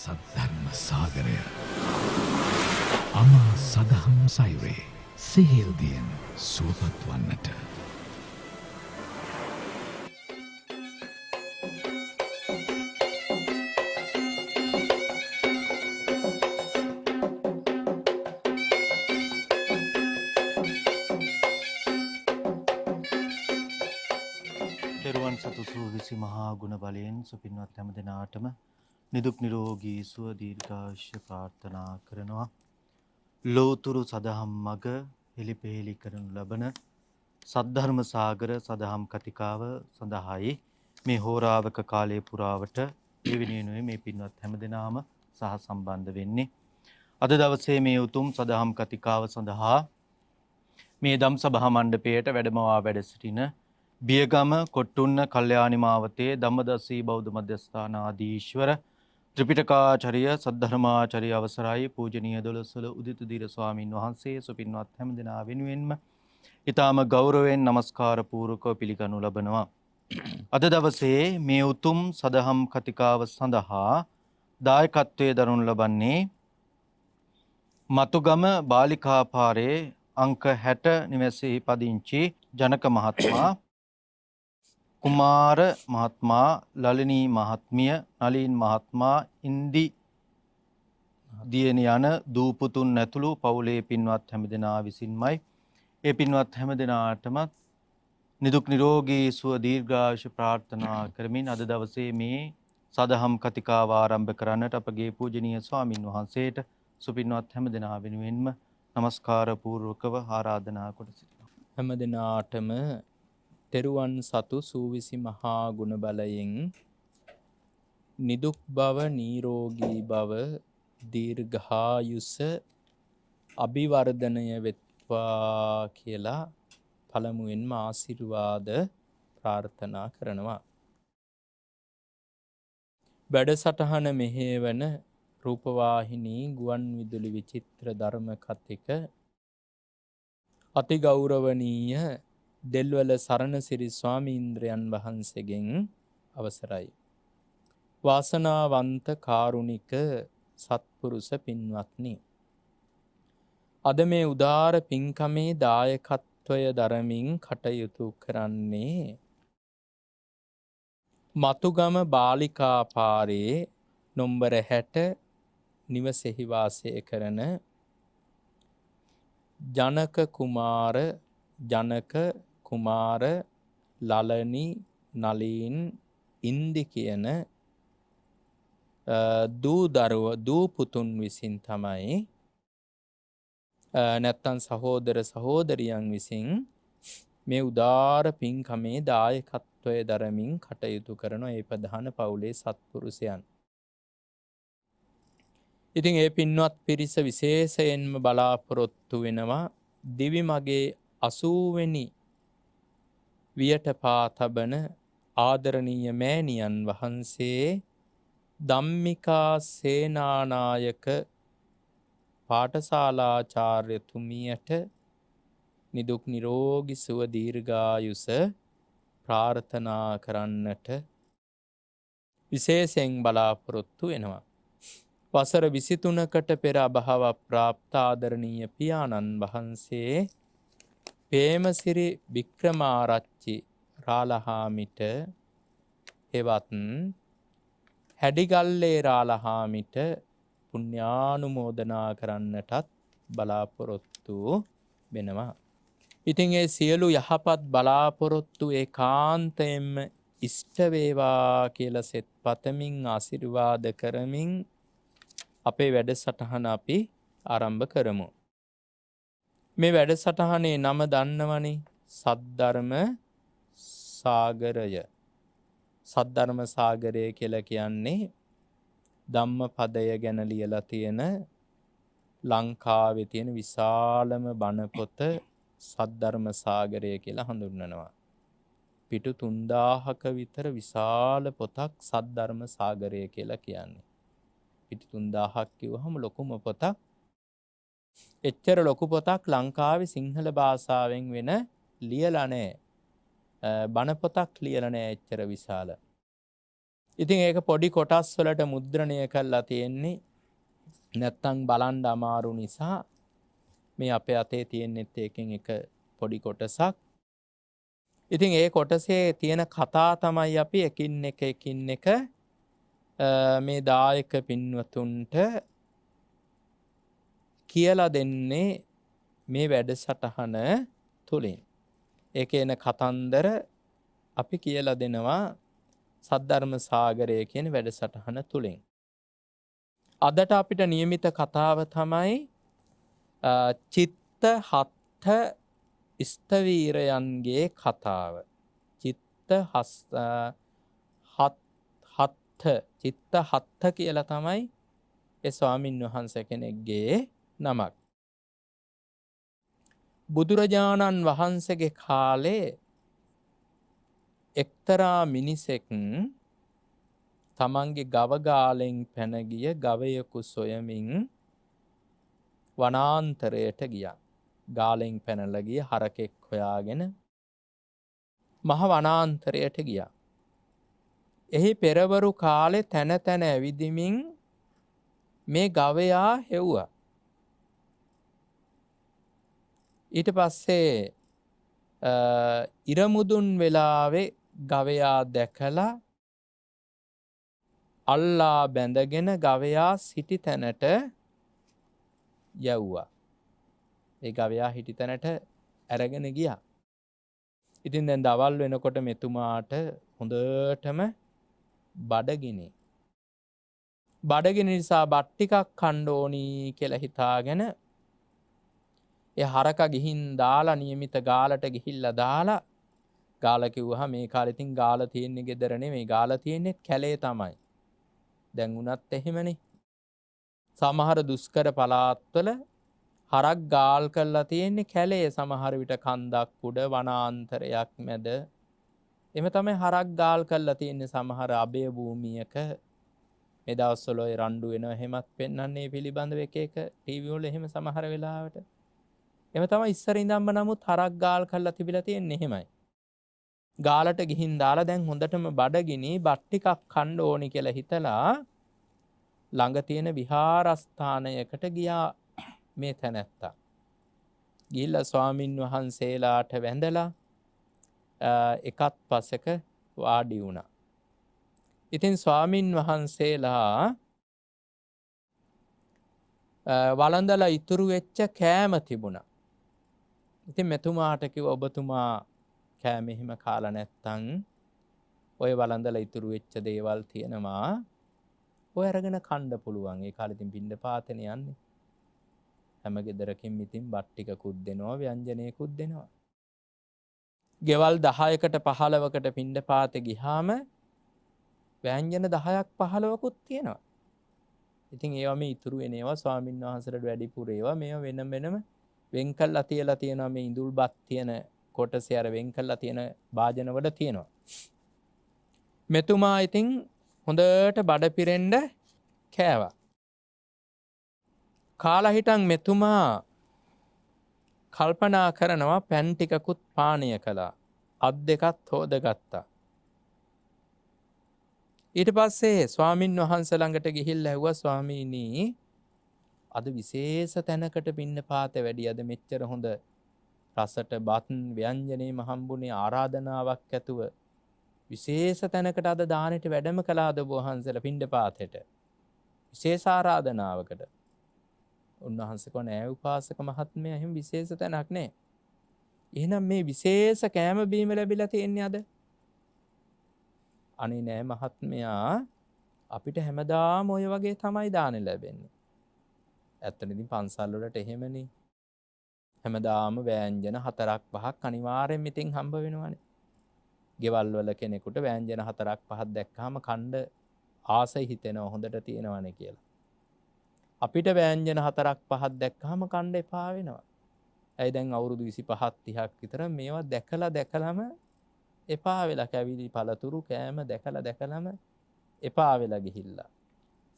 සද්ධර්ම සාගරය අමා සදහම් සයුරේ සිහිල්දියෙන් සුවපත් වන්නට තෙරුවන් සතු සූවිසි මහා ගුණ බලයෙන් සුපින්වත් හැම දෙනාටම නිදුක් නිරෝගී සුව දීර්ඝායුෂ ප්‍රාර්ථනා කරනවා. ලෝතුරු සදහම් මග හෙළිපෙහෙළි කරනු ලබන සද්ධර්ම සාගර සදහම් කතිකාව සඳහායි මේ හෝරාවක කාලය පුරාවට ඒ වෙනුවෙන් මේ පින්වත් හැම දෙනාම සහ සම්බන්ධ වෙන්නේ. අද දවසේ මේ උතුම් සදහම් කතිකාව සඳහා මේ දම් සභා මණ්ඩපයට වැඩමවා වැඩ සිටින බියගම කොට්ටුන්න කල්යාණි මාවතේ ධම්මදස්සී බෞද්ධ මධ්‍යස්ථානාධීශ්වර ත්‍රිපිටකාචාර්ය සද්ධර්මාචාර්ය අවසරයි පූජනීය දොළොස්වල උදිත දීර ස්වාමින් වහන්සේ සුපින්වත් හැම දෙනා වෙනුවෙන්ම ඊටාම ගෞරවයෙන් নমස්කාර පූර්වකව පිළිගනු ලබනවා. අද දවසේ මේ උතුම් සදහම් කතිකාව සඳහා දායකත්වයේ දරනු ලබන්නේ මතුගම බාලිකා පාරේ අංක 60 නිවසේ පදිංචි ජනක මහත්මයා, කුමාර මහත්මයා, ලලිනී මහත්මිය, නලින් මහත්මයා, ඉන්දි දියණිය යන දූපුතුන් ඇතුළු පවුලේ පින්වත් හැමදෙනා විසින්මයි. ඒ පින්වත් හැමදෙනාටම නිදුක් නිරෝගී සුව දීර්ඝායුෂ ප්‍රාර්ථනා කරමින් අද දවසේ මේ සදහම් කතිකාව ආරම්භ කරන්නට අපගේ පූජනීය ස්වාමින් වහන්සේට සුපින්වත් හැමදෙනා වෙනුවෙන්ම নমස්කාර පූර්වකව ආරාධනා කොට සිටිනවා. හැමදෙනාටම තෙරුවන් සතු සූවිසි මහා ගුණ බලයෙන් නිදුක් බව, නිරෝගී බව, දීර්ඝායුෂ අභිවර්ධනය වෙත්වා කියලා පළමුවෙන්ම ආශිර්වාද ප්‍රාර්ථනා කරනවා. වැඩසටහන මෙහෙවන රූපවාහිනී ගුවන් විදුලි විචිත්‍ර ධර්ම කතික අති ගෞරවනීය දෙල්වල සරණසිරි ස්වාමීන්ද්‍රයන් වහන්සේගෙන් අවසරයි. වාසනාවන්ත කාරුණික සත්පුරුෂ පින්වත්නි, අද මේ උදාර පින්කමේ දායකත්වය දරමින් කටයුතු කරන්නේ මතුගම බාලිකා පාරේ නොම්බර 60 නිවසෙහි වාසය කරන ජනක කුමාර ලලනි නලින් ඉන්දි කියන දූ පුතුන් විසින් තමයි නැත්තම් සහෝදර සහෝදරියන් විසින් මේ උදාර පින්කමේ දායකත්වය දරමින් කටයුතු කරන ඒ ප්‍රධාන පවුලේ සත්පුරුෂයන්. ඉතින් ඒ පින්වත් පිරිස විශේෂයෙන්ම බලාපොරොත්තු වෙනවා දිවි මගේ 80 වෙනි වියට පා තබන ආදරණීය මෑණියන් වහන්සේ ධම්මිකා සේනානායක පාඨශාලාචාර්යතුමියට නිදුක් නිරෝගී සුව දීර්ඝායුෂ ප්‍රාර්ථනා කරන්නට විශේෂයෙන් බලාපොරොත්තු වෙනවා. වසර 23කට පෙර අභාව ප්‍රාප්ත ආදරණීය පියාණන් වහන්සේ පේමසිරි වික්‍රමාරච්චි රාලහාමිට එවත් හැඩිගල්ලේ රාලහාමිට පුණ්‍යානුමෝදනා කරන්නටත් බලාපොරොත්තු වෙනවා. ඉතින් ඒ සියලු යහපත් බලාපොරොත්තු ඒකාන්තයෙන්ම ඉෂ්ට වේවා කියලා සෙත් පතමින් ආශිර්වාද කරමින් අපේ වැඩසටහන අපි ආරම්භ කරමු. මේ වැඩසටහනේ නම දන්නවනේ, සද්ධර්ම සාගරය. සද්ධර්ම සාගරය කියලා කියන්නේ ධම්මපදය ගැන ලියලා තියෙන ලංකාවේ තියෙන විශාලම බණ පොත සද්ධර්ම සාගරය කියලා හඳුන්වනවා. පිටු 3000ක විතර විශාල පොතක් සද්ධර්ම සාගරය කියලා කියන්නේ. පිටු 3000ක් කිව්වහම ලොකුම පොතක්. එච්චර ලොකු පොතක් ලංකාවේ සිංහල භාෂාවෙන් වෙන ලියලා නැහැ. බණ පොතක් ලියලා නැහැ එච්චර විශාල. ඉතින් ඒක පොඩි කොටස් වලට මුද්‍රණය කරලා තියෙන්නේ. නැත්තම් බලන්න අමාරු නිසා මේ අපේ අතේ තියෙනෙත් ඒකෙන් එක පොඩි කොටසක්. ඉතින් ඒ කොටසේ තියෙන කතා තමයි අපි එකින් එක මේ දායක පින්වතුන්ට කියලා දෙන්නේ මේ වැඩසටහන තුලින්. ඒකේ එන කතන්දර අපි කියලා දෙනවා සද්ධර්ම සාගරය කියන වැඩසටහන තුලින්. අදට අපිට નિયમિત කතාව තමයි චිත්ත හත්ථ ස්තවීරයන්ගේ කතාව. චිත්ත හත්ථ කියලා තමයි ඒ ස්වාමින් වහන්සේ කෙනෙක්ගේ නමක්. බුදුරජාණන් වහන්සේගේ කාලේ එක්තරා මිනිසෙක් තමන්ගේ ගව ගාලෙන් පැන ගිය ගවයෙකු සොයමින් වනාන්තරයට ගියා. ගාලෙන් පැනලා ගිය හරකෙක් හොයාගෙන මහ වනාන්තරයට ගියා. එහි පෙරවරු කාලේ තැන තැන ඇවිදිමින් මේ ගවයා හෙව්වා. ඊට පස්සේ ඉරමුදුන් වෙලාවේ ගවයා දැකලා අල්ලා බැඳගෙන ගවයා සිටි තැනට යව්වා. ඒ ගවයා හිටි තැනට අරගෙන ගියා. ඉතින් දැන් දවල් වෙනකොට මෙතුමාට හොඳටම බඩගිනි. බඩගිනි නිසා බත් ටිකක් කන්න ඕනි කියලා හිතාගෙන ඒ හරක ගිහින් දාලා નિયમિત ගාලට ගිහිල්ලා දාලා ගාල කිව්වහම මේ කාලේ ඉතින් ගාල තියෙන්නේ ගෙදර නෙමෙයි ගාල තියෙන්නේ කැලේ තමයි. දැන් උනත් එහෙමනේ. සමහර දුෂ්කර පළාත්වල හරක් ගාල් කරලා තියෙන්නේ කැලේ සමහර විට කන්දක් උඩ වනාන්තරයක් මැද. එමෙ තමයි හරක් ගාල් කරලා තියෙන්නේ සමහර අබේ භූමියක. මේ දවස්වල ඔය රණ්ඩු වෙනවා එහෙමත් පෙන්වන්නේ පිළිබඳව එක ටීවී වල එහෙම සමහර වෙලාවට. එමෙ තමයි ඉස්සර ඉඳන්ම නමුත් හරක් ගාල් කරලා තිබිලා තියෙන්නේ එහෙමයි. ගාලට ගිහින් දාලා දැන් හොඳටම බඩගිනි බත් ටිකක් කන්න ඕනි කියලා හිතලා ළඟ තියෙන විහාරස්ථානයකට ගියා මේ තැනැත්තා. ගිහිල්ලා ස්වාමින් වහන්සේලාට වැඳලා එකත් පසක වාඩි වුණා. ඉතින් ස්වාමින් වහන්සේලා වළඳලා ඉතුරු වෙච්ච කෑම තිබුණා. ඉතින් මෙතුමාට කිව්වා ඔබතුමා කෑම එහෙම කාලා නැත්තම් ඔය වළඳලා ඉතුරු වෙච්ච දේවල් තියෙනවා. ඔය අරගෙන කන්න පුළුවන්. ඒ කාලේ ඉතින් පින්ඩපාතේනේ යන්නේ. හැම ගෙදරකින් ඉතින් බත් ටිකකුත් දෙනවා ව්‍යංජනයකුත් දෙනවා. ගෙවල් 10කට 15කට පින්ඩපාතේ ගියාම ව්‍යංජන 10ක් 15කුත් තියෙනවා. ඉතින් ඒවා මේ ඉතුරු වෙන ඒවා ස්වාමින් වහන්සේට වැඩිපුර ඒවා මේවා වෙනම වෙන් කළා තියලා තියෙනවා. මේ ඉඳුල්පත් තියෙන කොටසේ අර වෙන් කළා තියෙන භාජනවල තියෙනවා. මෙතුමා ඉතින් හොඳට බඩ පිරෙන්න කෑවා. කාලා හිටන් මෙතුමා කල්පනා කරනවා පැන් ටිකකුත් පානය කළා. අත් දෙකත් හොදගත්තා. ඊට පස්සේ ස්වාමින් වහන්සේ ළඟට ගිහිල්ලා ඇහුවා ස්වාමීනි අද විශේෂ තැනකට පින්නපාතේ වැඩි අද මෙච්චර හොඳ රසට බත් ව්‍යංජනේම හම්බුනේ ආරාධනාවක් ඇතුව විශේෂ තැනකට අද දානෙට වැඩම කළාද ඔබ වහන්සේලා පින්නපාතේට විශේෂ ආරාධනාවකට. උන්වහන්සේ කෝ නෑ උපාසක මහත්මයා එහෙම විශේෂ තැනක් නෑ. එහෙනම් මේ විශේෂ කෑම බීම ලැබිලා තියෙන්නේ අද? අනේ නෑ මහත්මයා අපිට හැමදාම ඔය වගේ තමයි දානෙ ලැබෙන්නේ. ඇත්තටම ඉතින් පන්සල් වලට එහෙමනේ. හැමදාම වෑංජන 4ක් 5ක් අනිවාර්යෙන් ඉතින් හම්බ වෙනවනේ. ගෙවල් වල කෙනෙකුට වෑංජන 4ක් 5ක් දැක්කහම කණ්ඩ ආසයි හිතෙනවා හොඳට තියෙනවනේ කියලා. අපිට වෑංජන 4ක් 5ක් දැක්කහම කණ්ඩ එපා වෙනවා. ඇයි දැන් අවුරුදු 25ක් 30ක් විතර මේවා දැකලාම එපා වෙලා කැවිලි පළතුරු කෑම දැකලාම එපා වෙලා ගිහිල්ලා.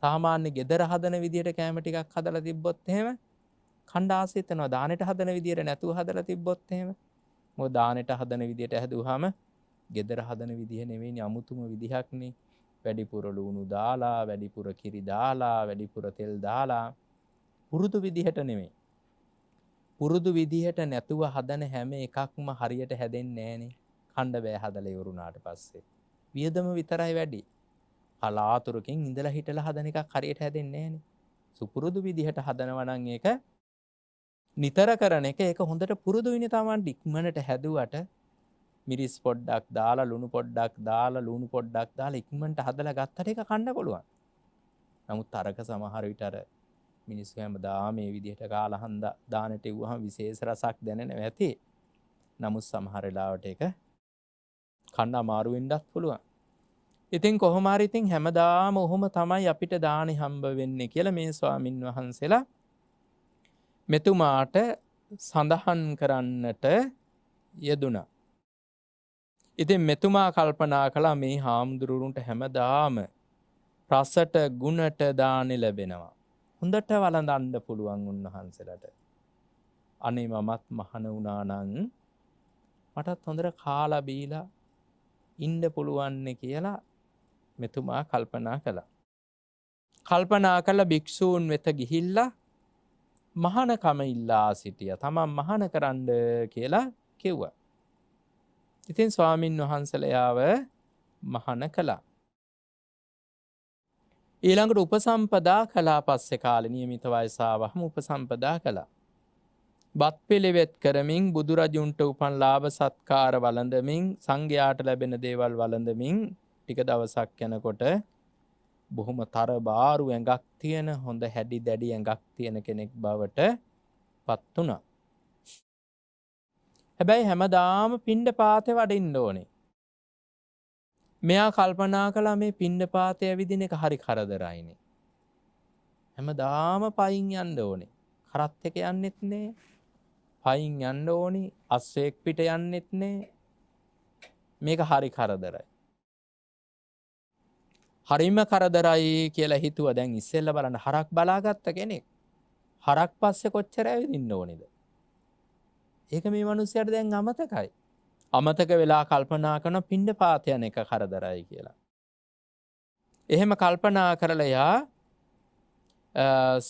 සාමාන්‍ය ගෙදර හදන විදියට කෑම ටිකක් හදලා තිබ්බොත් එහෙම කණ්ඩ ආස හිතෙනවා. දානෙට හදන විදියට නැතුව හදලා තිබ්බොත් එහෙම මොකද දානෙට හදන විදියට හැදුවාම ගෙදර හදන විදිය නෙවෙයිනේ අමුතුම විදිහක්නේ. වැඩිපුර ලුණු දාලා, වැඩිපුර කිරි දාලා, වැඩිපුර තෙල් දාලා පුරුදු විදිහට නෙමෙයි. පුරුදු විදිහට නැතුව හදන හැම එකක්ම හරියට හැදෙන්නේ නැහනේ. කණ්ඩ බෑ හදලා ඉවරුනාට පස්සේ. වියදම විතරයි වැඩි. කලාතුරකින් ඉඳලා හිටලා හදන එකක් හරියට හැදෙන්නේ නැහනේ. සුපුරුදු විදිහට හදනවා නම් ඒක නිතර කරන එක ඒක හොඳට පුරුදු වෙන්නේ Taman ඉක්මනට හැදුවට මිරිස් පොඩ්ඩක් දාලා ලුණු පොඩ්ඩක් දාලා ලුණු පොඩ්ඩක් දාලා ඉක්මනට හදලා ගත්තට ඒක කන්න පුළුවන්. නමුත් අරක සමහර විට අර මිනිස්සු හැමදාම මේ විදිහට කාලා හන්දා දානට ඉවුවහම විශේෂ රසක් දැනෙනවා ඇති. නමුත් සමහර වෙලාවට ඒක කන්න අමාරු වෙන්නත් පුළුවන්. ඉතින් කොහොම හරි ඉතින් හැමදාම ඔහොම තමයි අපිට දානි හම්බ වෙන්නේ කියලා මේ ස්වාමින් වහන්සේලා මෙතුමාට සඳහන් කරන්නට යෙදුණා. ඉතින් මෙතුමා කල්පනා කළා මේ හාමුදුරුවන්ට හැමදාම රසට ගුණට දානි ලැබෙනවා. හොඳට වළඳන්න පුළුවන් උන්වහන්සේලාට. අනේ මමත් මහාන වුණා නම් මටත් හොඳට කාලා බීලා ඉන්න පුළුවන් නේ කියලා මෙතුමා කල්පනා කළා. කල්පනා කළ භික්ෂූන් වෙත ගිහිල්ලා මහානකම ඉල්ලා සිටියා. තමන් මහාන කරන්න කියලා කිව්වා. ඉතින් ස්වාමින් වහන්සේලාව මහාන කළා. ඊළඟට උපසම්පදා කළා. පස්සේ කාලේ නියමිත වයස ආවම උපසම්පදා කළා. බත් පිළිවෙත් කරමින් බුදුරජුන්ට උපන් ලාභ සත්කාර වළඳමින් සංඝයාට ලැබෙන දේවල් වළඳමින් ටික දවසක් යනකොට බොහොම තරබාරු ඇඟක් තියෙන හොඳ හැඩි දැඩි ඇඟක් තියෙන කෙනෙක් බවට පත් වුණා. හැබැයි හැමදාම පිණ්ඩපාතේ වඩින්න ඕනේ. මෙයා කල්පනා කළා මේ පිණ්ඩපාතේ ඇවිදින එක හරි කරදරයිනේ. හැමදාම පයින් යන්න ඕනේ. කරත් එක යන්නෙත් නෑ. පයින් යන්න ඕනේ. අස්සෙක් පිට යන්නෙත් නෑ. මේක හරි කරදරයි. හරිම කරදරයි කියලා හිතුවා. දැන් ඉස්සෙල්ලා බලන්න හරක් බලාගත්ත කෙනෙක්. හරක් පස්සේ කොච්චර ඇවිදින්න ඕනේද? ඒක මේ මිනිස්සයාට දැන් අමතකයි. අමතක වෙලා කල්පනා කරන පිණ්ඩපාත යන එක කරදරයි කියලා. එහෙම කල්පනා කරලා යා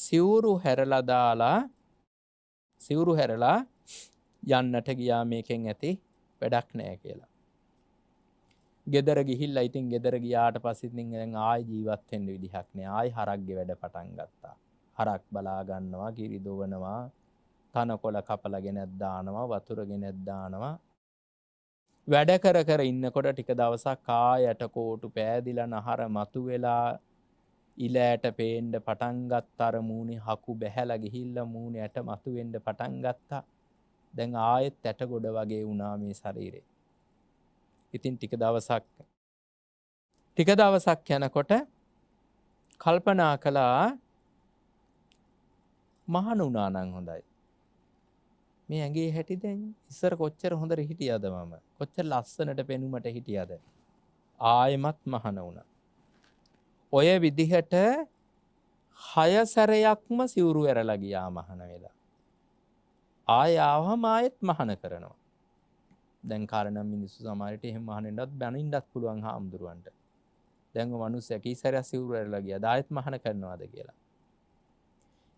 සිවුරු හැරලා යන්නට ගියා මේකෙන් ඇති වැඩක් නෑ කියලා. ගෙදර ගිහිල්ලා ඉතින් ගෙදර ගියාට පස්සේ ඉතින් දැන් ආයි ජීවත් වෙන්න විදිහක් නෑ. ආයි හරක්ගේ වැඩ පටන් ගත්තා. හරක් බලා ගන්නවා, කිරි දොවනවා, තනකොළ කපලා ගෙනත් දානවා, වතුර ගෙනත් දානවා. වැඩ කර කර ඉන්නකොට ටික දවසක් ආයට කෝටු පෑදිලා නහර මතු වෙලා ඉලෑට පේන්න පටන් ගත්තා. අර මූණේ හකු බැහැලා ගිහිල්ලා මූණේ ඇට මතු වෙන්න පටන් ගත්තා. දැන් ආයෙත් ඇට ගොඩ වගේ වුණා මේ ශරීරේ. ඉතින් ටික දවසක් යනකොට කල්පනා කළා මහාන වුණා නම් හොඳයි. මේ ඇඟේ හැටි දැන් ඉස්සර කොච්චර හොඳට හිටියද මම? කොච්චර ලස්සනට පෙනුමට හිටියද? ආයෙමත් මහාන වුණා. ඔය විදිහට 6 සැරයක්ම සිවුරු ඇරලා ගියා මහාන වෙලා. ආයෙ ආවම ආයෙත් මහාන කරනවා. දැන් කාරණා මිනිස්සු සමහරට එහෙම මහානෙන්නත් බැනින්නත් පුළුවන් හාමුදුරුවන්ට. දැන් ඔය මිනිස්සු කී සැරයක් සිවුරු ඇරලා ගියාද ආයෙත් මහාන කරනවාද කියලා.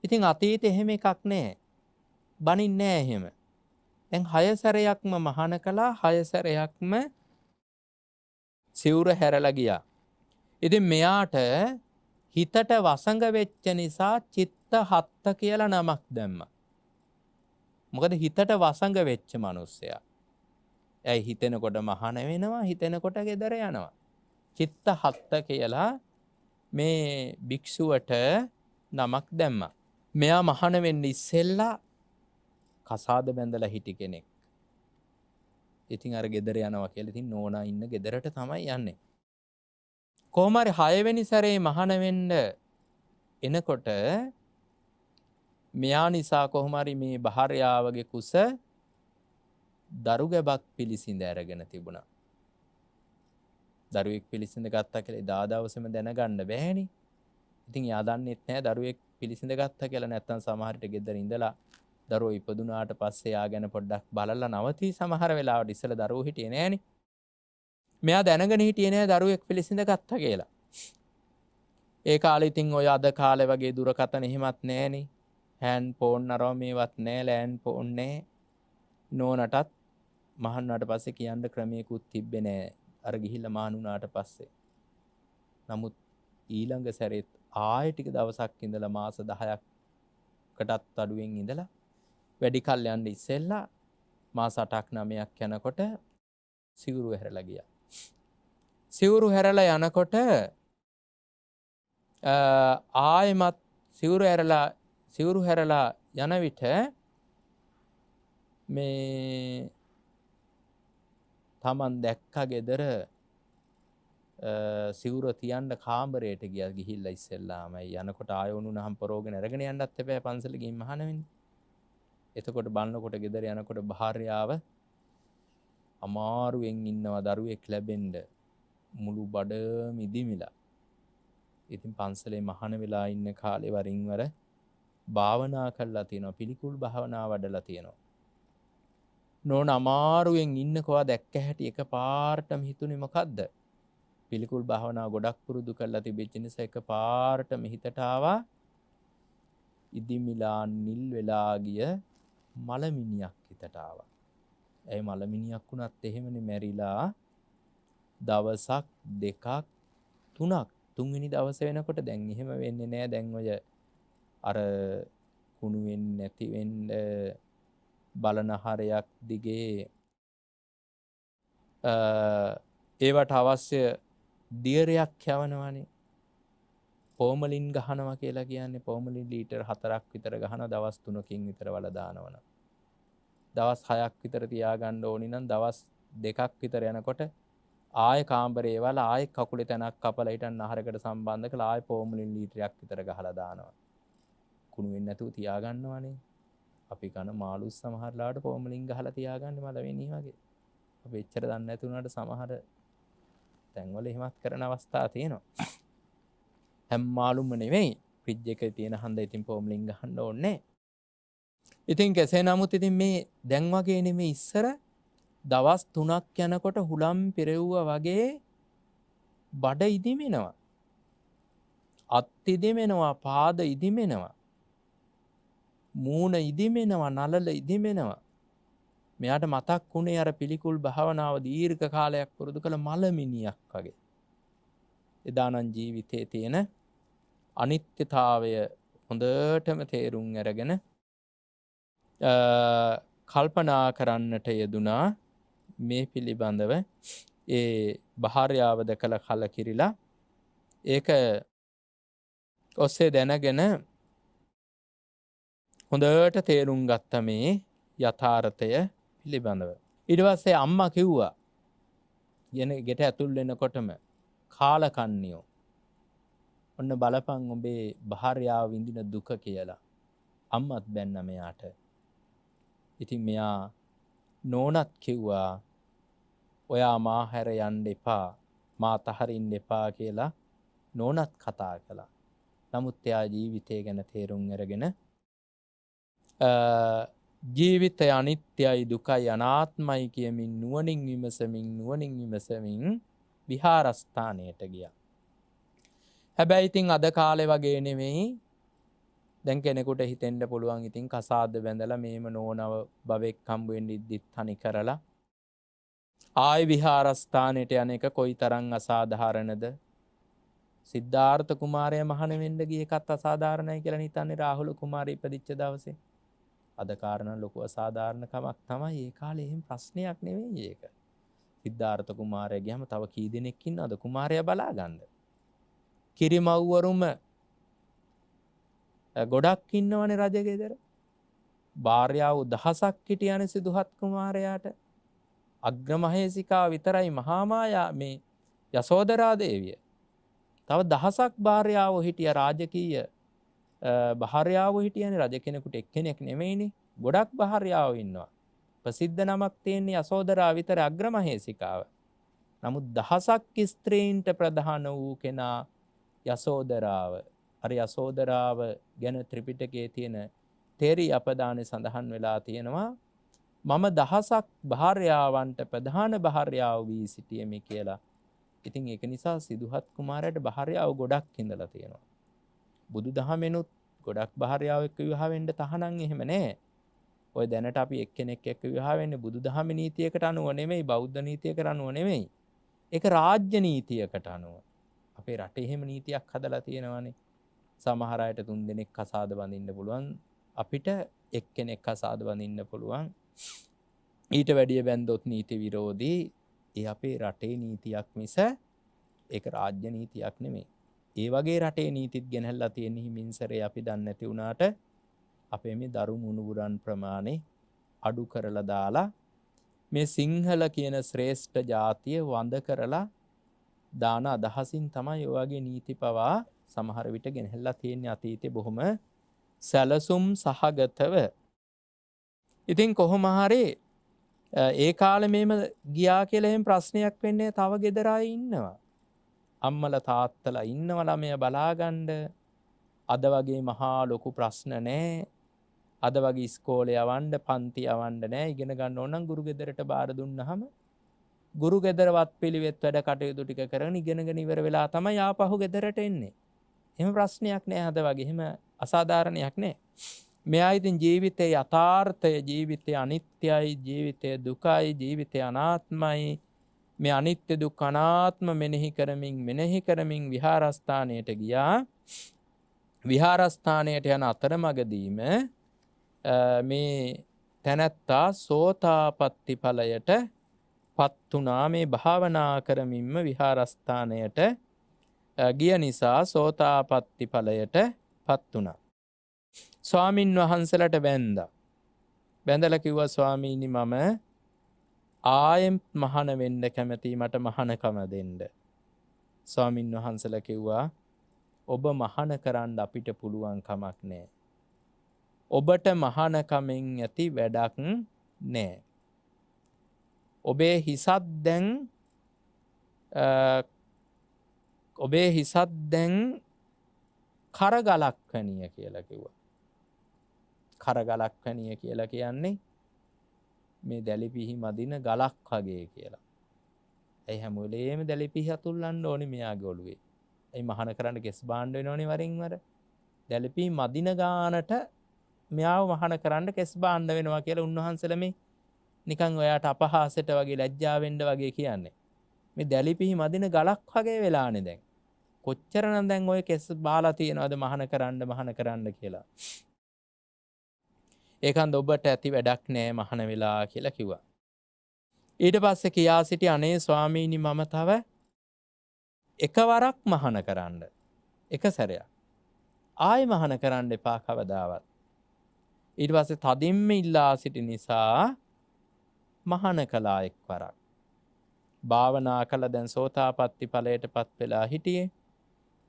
ඉතින් අතීතේ එහෙම එකක් නැහැ. බනින්නේ නැහැ එහෙම. දැන් 6 සැරයක්ම මහාන කළා, 6 සැරයක්ම සිවුර හැරලා ගියා. ඉතින් මෙයාට හිතට වසඟ වෙච්ච නිසා චිත්ත හත්ත කියලා නමක් දැම්මා. මොකද හිතට වසඟ වෙච්ච මිනිස්සයා. ඇයි හිතෙනකොට මහාන වෙනවා, හිතෙනකොට ගෙදර යනවා. චිත්ත හත්ත කියලා මේ භික්ෂුවට නමක් දැම්මා. මෙයා මහාන වෙන්න ඉස්සෙල්ලා කසාද බැඳලා හිටි කෙනෙක්. ඉතින් අර ගෙදර යනවා කියලා ඉතින් නෝනා ඉන්න ගෙදරට තමයි යන්නේ. කොහොම හරි 6 වෙනි සැරේ මහාන වෙන්න එනකොට මෙයා නිසා කොහොම හරි මේ භාර්යාවගේ කුස දරු ගැබක් පිළිසිඳ අරගෙන තිබුණා. දරුවෙක් පිළිසිඳ ගත්තා කියලා එදා දවසේම දැනගන්න බෑනේ. ඉතින් යා දන්නෙත් නෑ දරුවෙක් පිළිසිඳ ගත්තා කියලා. නැත්තම් සමහර විට ගෙදර ඉඳලා දරුවෝ ඉපදුනාට පස්සේ යා ගැන පොඩ්ඩක් බලලා නවතී සමහර වෙලාවට ඉස්සෙල්ලා දරුවෝ හිටියේ නෑනේ. මෙයා දැනගෙන හිටියේ නෑ දරුවෙක් පිළිසිඳ ගත්තා කියලා. ඒ කාලේ ඉතින් ඔය අද කාලේ වගේ දුරකථන එහෙමත් නැහනේ. හෑන්ඩ් ෆෝන් අරව මේවත් නැහැ, ලෑන්ඩ් ෆෝන් නැහැ. නෝනටත් මහන් වුණාට පස්සේ කියන්න ක්‍රමයකුත් තිබ්බේ නැහැ. අර ගිහිල්ලා මහන් වුණාට පස්සේ. නමුත් ඊළඟ සැරේත් ආයෙ ටික දවසක් ඉඳලා මාස 10කටත් අඩුවෙන් ඉඳලා වැඩි කල් යන්න ඉස්සෙල්ලා මාස 8ක් 9ක් යනකොට සිවුරු හැරලා ගියා. සිවුරු හැරලා යනකොට ආයෙමත් සිවුරු හැරලා යන විට මේ තමන් දැක්කා ගෙදර සිවුර තියන්න කාමරයට ගිහිල්ලා ඉස්සෙල්ලාම යනකොට ආයෝනුනහම් පරෝගෙන අරගෙන යන්නත් එපා පන්සල ගිහින් මහාන වෙන්නේ. එතකොට බලනකොට ගෙදර යනකොට භාර්යාව අමාරුවෙන් ඉන්නවා දරුවෙක් ලැබෙන්න මුළු බඩම ඉදිමිලා. ඉතින් පන්සලේ මහාන වෙලා ඉන්න කාලේ වරින් වර භාවනා කරලා තියෙනවා, පිළිකුල් භාවනා වඩලා තියෙනවා. නෝන අමාරුවෙන් ඉන්නකවා දැක්ක හැටි එකපාරටම හිතුනේ මොකද්ද? පිළිකුල් භාවනා ගොඩක් පුරුදු කරලා තිබෙච්ච නිසා එකපාරටම හිතට ආවා ඉදිමිලා නිල් වෙලා ගිය මලමිනියක් හිතට ආවා. ඒ මලමිනියක් වුණත් එහෙමනේ මැරිලා දවසක් දෙකක් තුනක් තුන්වෙනි දවසේ වෙනකොට දැන් එහෙම වෙන්නේ නැහැ. දැන් ඔය අර කුණු වෙන්නේ නැති වෙන්න බලන හරයක් දිගේ ඒවට අවශ්‍ය දියරයක් යවනවානේ. පෝමලින් ගහනවා කියලා කියන්නේ පෝමලින් ලීටර් 4ක් විතර ගහන දවස් 3කින් විතර වල දානවන. දවස් 6ක් විතර තියාගන්න ඕනි නම් දවස් 2ක් විතර යනකොට ආය කාමරේ වල ආය කකුලේ තැනක් කපලා හිටන් ආහාරයකට සම්බන්ධ කරලා ආය පෝමලින් ලීටරයක් විතර ගහලා දානවා. කුණු වෙන්නේ නැතුව තියාගන්නවානේ. අපි කන මාළු සමහරලාට පෝමලින් ගහලා තියාගන්නේ මලවෙනී වගේ. අපි එච්චර දන්නේ නැති උනාට සමහර තැන්වල එහෙමත් කරන අවස්ථා තියෙනවා. හැම මාළුම නෙවෙයි ෆ්‍රිජ් එකේ තියෙන හන්ද ඉතින් පෝමලින් ගහන්න ඕනේ. ඉතින් කෙසේ නමුත් ඉතින් මේ දැන් වගේ නෙමෙයි ඉස්සර දවස් 3ක් යනකොට හුලම් පෙරෙව්වා වගේ බඩ ඉදිමෙනවා. අත් ඉදිමෙනවා, පාද ඉදිමෙනවා. මූණ ඉදිමෙනවා, නලල ඉදිමෙනවා. මෙයාට මතක් වුණේ අර පිළිකුල් භාවනාව දීර්ඝ කාලයක් පුරුදු කළ මලමිනියක් වගේ. එදානම් ජීවිතයේ තියෙන අනිත්‍යතාවය හොඳටම තේරුම් අරගෙන කල්පනා කරන්නට යෙදුනා. මේ පිළිබඳව ඒ භාර්යාව දැකලා කලකිරිලා ඒක ඔස්සේ දැනගෙන හොඳට තේරුම් ගත්ත මේ යථාර්ථය පිළිබඳව. ඊට පස්සේ අම්මා කිව්වා ගෙට ඇතුල් වෙනකොටම කාලකන්නියෝ ඔන්න බලපන් ඔබේ භාර්යාව විඳින දුක කියලා. අම්මත් බැන්න මෙයාට. ඉතින් මෙයා නෝනත් කිව්වා ඔයා මා හැර යන්න එපා, මා තහරින්න එපා කියලා නෝනත් කතා කළා. නමුත් එයා ජීවිතය ගැන තේරුම් අරගෙන ජීවිතය අනිත්‍යයි, දුකයි, අනාත්මයි කියමින් නුවණින් විමසමින් විහාරස්ථානයට ගියා. හැබැයි ඉතින් අද කාලේ වගේ නෙමෙයි. දැන් කෙනෙකුට හිතෙන්න පුළුවන් ඉතින් කසාද බැඳලා මේම නෝනව බවෙක් හම්බ වෙන්න ඉද්දිත් තනි කරලා ආයි විහාරස්ථානයට යන එක කොයිතරම් අසාධාරණද? සිද්ධාර්ථ කුමාරයා මහාන වෙන්න ගිය එකත් අසාධාරණයි කියලා හිතන්නේ රාහුල කුමාරයා ඉපදිච්ච දවසේ. අද කාරණා ලොකු අසාධාරණකමක් තමයි. ඒ කාලේ එහෙම ප්‍රශ්නයක් නෙවෙයි ඒක. සිද්ධාර්ථ කුමාරයා ගියම තව කී දෙනෙක් ඉන්නවද කුමාරයා බලාගන්න? කිරිමව්වරුම ගොඩක් ඉන්නවනේ රජගෙදර. භාර්යාව දහසක් හිටියනේ සිදුහත් කුමාරයාට. අග්‍රමහේසිකාව විතරයි මහාමායා මේ යසෝදරා දේවිය. තව දහසක් භාර්යාවෝ හිටිය රාජකීය භාර්යාවෝ හිටියනේ. රජ කෙනෙකුට එක්කෙනෙක් නෙමෙයිනේ. ගොඩක් භාර්යාවෝ ඉන්නවා. ප්‍රසිද්ධ නමක් තියෙන්නේ යසෝදරා විතර අග්‍රමහේසිකාව. නමුත් දහසක් ස්ත්‍රීන්ට ප්‍රධාන වූ කෙනා යසෝදරාව. අර යසෝදරාව ගැන ත්‍රිපිටකයේ තියෙන තේරි අපදානේ සඳහන් වෙලා තියෙනවා මම දහසක් භාර්යාවන්ට ප්‍රධාන භාර්යාව වී සිටියෙමි කියලා ඉතින් ඒක නිසා සිදුහත් කුමාරයාට භාර්යාව ගොඩක් ඉඳලා තියෙනවා. බුදු දහමෙනුත් ගොඩක් භාර්යාව එක්ක විවාහ වෙන්න තහනම් එහෙම නෑ. ඔය දැනට අපි එක්කෙනෙක් එක්ක විවාහ වෙන්නේ බුදු දහම නීතියකට අනුව නෙමෙයි, බෞද්ධ නීතියකට අනුව නෙමෙයි. ඒක රාජ්‍ය නීතියකට අනුව. අපේ රටේ එහෙම නීතියක් හදලා තියෙනවානේ. සමහර අයට 3 දෙනෙක් කසාද බඳින්න පුළුවන්. අපිට එක්කෙනෙක් කසාද බඳින්න පුළුවන්. ඊට වැඩිය බැන්දොත් නීති විරෝධී. ඒ අපේ රටේ නීතියක් මිස ඒක රාජ්‍ය නීතියක් නෙමෙයි. ඒ වගේ රටේ නීතිත් ගෙනහැල්ලා තියෙන හිමින්සරේ අපි දන්නේ නැති වුණාට අපේ මේ දරු මුණුබුරන් ප්‍රමාණය අඩු කරලා දාලා මේ සිංහල කියන ශ්‍රේෂ්ඨ ජාතිය වඳ කරලා දාන අදහසින් තමයි ඔය වගේ නීති පවා සමහර විට ගෙනහැල්ලා තියෙන්නේ අතීතේ බොහොම සැලසුම් සහගතව. ඉතින් කොහොම හරි ඒ කාලේ මේම ගියා කියලා එහෙම ප්‍රශ්නයක් වෙන්නේ තව ගෙදර අය ඉන්නවා. අම්මලා තාත්තලා ඉන්නවා ළමයා බලාගන්න. අද වගේ මහා ලොකු ප්‍රශ්න නැහැ. අද වගේ ඉස්කෝලේ යවන්න, පන්ති යවන්න නැහැ. ඉගෙන ගන්න ඕන නම් ගුරු ගෙදරට බාර දුන්නාම ගුරු ගෙදර වත් පිළිවෙත් වැඩ කටයුතු ටික කරගෙන ඉගෙනගෙන ඉවර වෙලා තමයි ආපහු ගෙදරට එන්නේ. එහෙම ප්‍රශ්නයක් නැහැ අද වගේ. එහෙම අසාධාරණයක් නැහැ. මෙයා ඉතින් ජීවිතයේ යථාර්ථය, ජීවිතය අනිත්‍යයි, ජීවිතය දුකයි, ජීවිතය අනාත්මයි. මේ අනිත්‍ය දුක් අනාත්ම මෙනෙහි කරමින් විහාරස්ථානයට ගියා. විහාරස්ථානයට යන අතරමඟදීම මේ තැනැත්තා සෝතාපට්ටි ඵලයට පත් වුණා. මේ භාවනා කරමින්ම විහාරස්ථානයට ගිය නිසා සෝතාපට්ටි ඵලයට පත් වුණා. ස්වාමින් වහන්සේලාට බැඳලා කිව්වා ස්වාමීනි මම ආයෙත් මහාන වෙන්න කැමතියි, මට මහානකම දෙන්න. ස්වාමින් වහන්සේලා කිව්වා ඔබ මහාන කරන්න අපිට පුළුවන් කමක් නැහැ. ඔබට මහානකමෙන් ඇති වැඩක් නැහැ. ඔබේ හිසත් දැන් කරගලක් වැනිය කියලා කිව්වා. කරගලක් වැනිය කියලා කියන්නේ මේ දැලිපිහි මදින ගලක් වගේ කියලා. ඒ හැම වෙලේම දැලිපිහි අතුල්ලන්න ඕනේ මෙයාගේ ඔළුවේ. ඒ මහාන කරන්න කෙස් බාණ්ඩ වෙනෝනේ වරින් වර. දැලිපිහි මදින ගානට මෙයාව මහාන කරන්න කෙස් බාණ්ඩ වෙනවා කියලා උන්වහන්සේලා මේ නිකන් ඔයාට අපහාසයට වගේ ලැජ්ජා වෙන්න වගේ කියන්නේ. මේ දැලිපිහි මදින ගලක් වගේ වෙලානේ දැන්. කොච්චරනම් දැන් ඔය කෙස් බාලා තියනවද මහාන කරන්න කියලා. ඒකන්ද ඔබට ඇති වැඩක් නෑ මහාන වෙලා කියලා කිව්වා. ඊට පස්සේ කියා සිටි අනේ ස්වාමීනි මම තව එකවරක් මහාන කරන්න. එක සැරයක්. ආයෙ මහාන කරන්න එපා කවදාවත්. ඊට පස්සේ තදින්ම ඉල්ලා සිටි නිසා මහාන කළා එක්වරක්. භාවනා කළ දැන් සෝතාපට්ටි ඵලයටපත් වෙලා හිටියේ.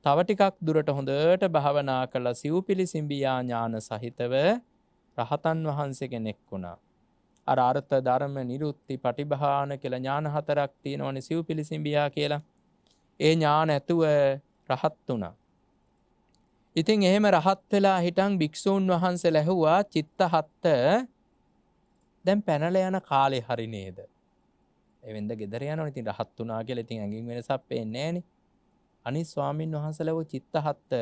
තව ටිකක් දුරට හොඳට භාවනා කළ සිව්පිලිසිඹියා ඥාන සහිතව රහතන් වහන්සේ කෙනෙක් වුණා. අර අර්ථ ධර්ම නිරුත්ති පටිභාන කියලා ඥාන 4ක් තියෙනවනේ සිව්පිලිසිඹියා කියලා. ඒ ඥාන ඇතුව රහත් වුණා. ඉතින් එහෙම රහත් වෙලා හිටන් භික්ෂූන් වහන්සේලා ඇහුවා චිත්තහත්ත දැන් පැනලා යන කාලේ හරි නේද? එවෙන්ද ගෙදර යනවනේ. ඉතින් රහත් වුණා කියලා ඉතින් ඇඟින් වෙනසක් පේන්නේ නැහනේ. අනිත් ස්වාමීන් වහන්සේලා ඔය චිත්තහත්ත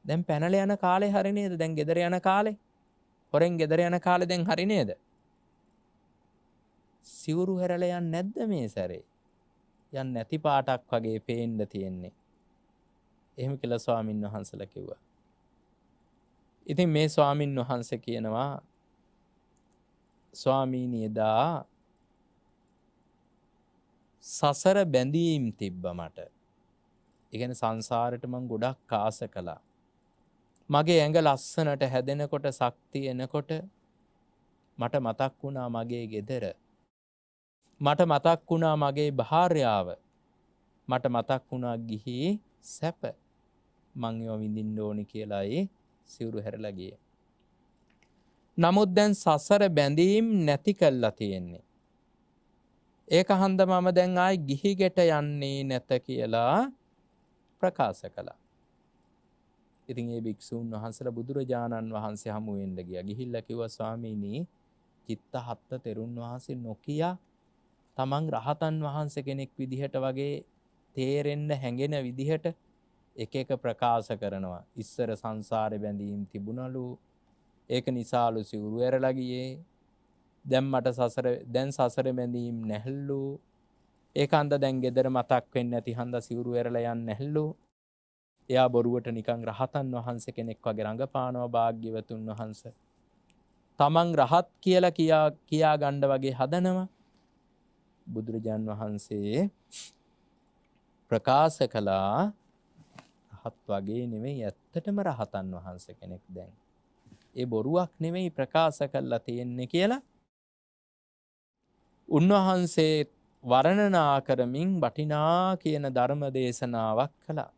දැන් පැනලා යන කාලේ හරි නේද? දැන් ගෙදර යන කාලේ. හොරෙන් ගෙදර යන කාලේ දැන් හරි නේද? සිවුරු හැරලා යන්නේ නැද්ද මේ සැරේ? යන්නේ නැති පාටක් වගේ පේන්න තියෙන්නේ. එහෙම කියලා ස්වාමීන් වහන්සේලා කිව්වා. ඉතින් මේ ස්වාමීන් වහන්සේ කියනවා ස්වාමීනි එදා සසර බැඳීම් තිබ්බ මට. ඒ කියන්නේ සංසාරෙට මං ගොඩක් ආස කළා. මගේ ඇඟ ලස්සනට හැදෙනකොට ශක්තිය එනකොට මට මතක් වුණා මගේ ගෙදර. මට මතක් වුණා මගේ භාර්යාව. මට මතක් වුණා ගිහි සැප. මං ඒව විඳින්න ඕනි කියලායි සිවුරු හැරලා ගියේ. නමුත් දැන් සසර බැඳීම් නැති කළා තියෙන්නේ. ඒක හන්ද මම දැන් ආයි ගිහි ගෙට යන්නේ නැත කියලා ප්‍රකාශ කළා. ඉතින් ඒ භික්ෂූන් වහන්සේලා බුදුරජාණන් වහන්සේ හමු වෙන්න ගියා. ගිහිල්ලා කිව්වා ස්වාමීනි චිත්තහත්ත තෙරුන් වහන්සේ නොකිය තමන් රහතන් වහන්සේ කෙනෙක් විදිහට වගේ තේරෙන්න හැඟෙන විදිහට එක එක ප්‍රකාශ කරනවා. ඉස්සර සංසාරේ බැඳීම් තිබුණලු. ඒක නිසාලු සිවුරු ඇරලා ගියේ. දැන් සසර බැඳීම් නැහැලු. ඒකන්ද දැන් ගෙදර මතක් වෙන්නේ නැති හන්ද සිවුරු ඇරලා යන්නේ නැහැලු. එයා බොරුවට නිකන් රහතන් වහන්සේ කෙනෙක් වගේ රඟපානවා භාග්‍යවතුන් වහන්සේ. තමන් රහත් කියලා කියා ගන්න වගේ හදනවා. බුදුරජාන් වහන්සේ ප්‍රකාශ කළා රහත් වගේ නෙමෙයි ඇත්තටම රහතන් වහන්සේ කෙනෙක් දැන්. ඒ බොරුවක් නෙමෙයි ප්‍රකාශ කළා තියෙන්නේ කියලා උන්වහන්සේ වර්ණනා කරමින් වටිනා කියන ධර්ම දේශනාවක් කළා.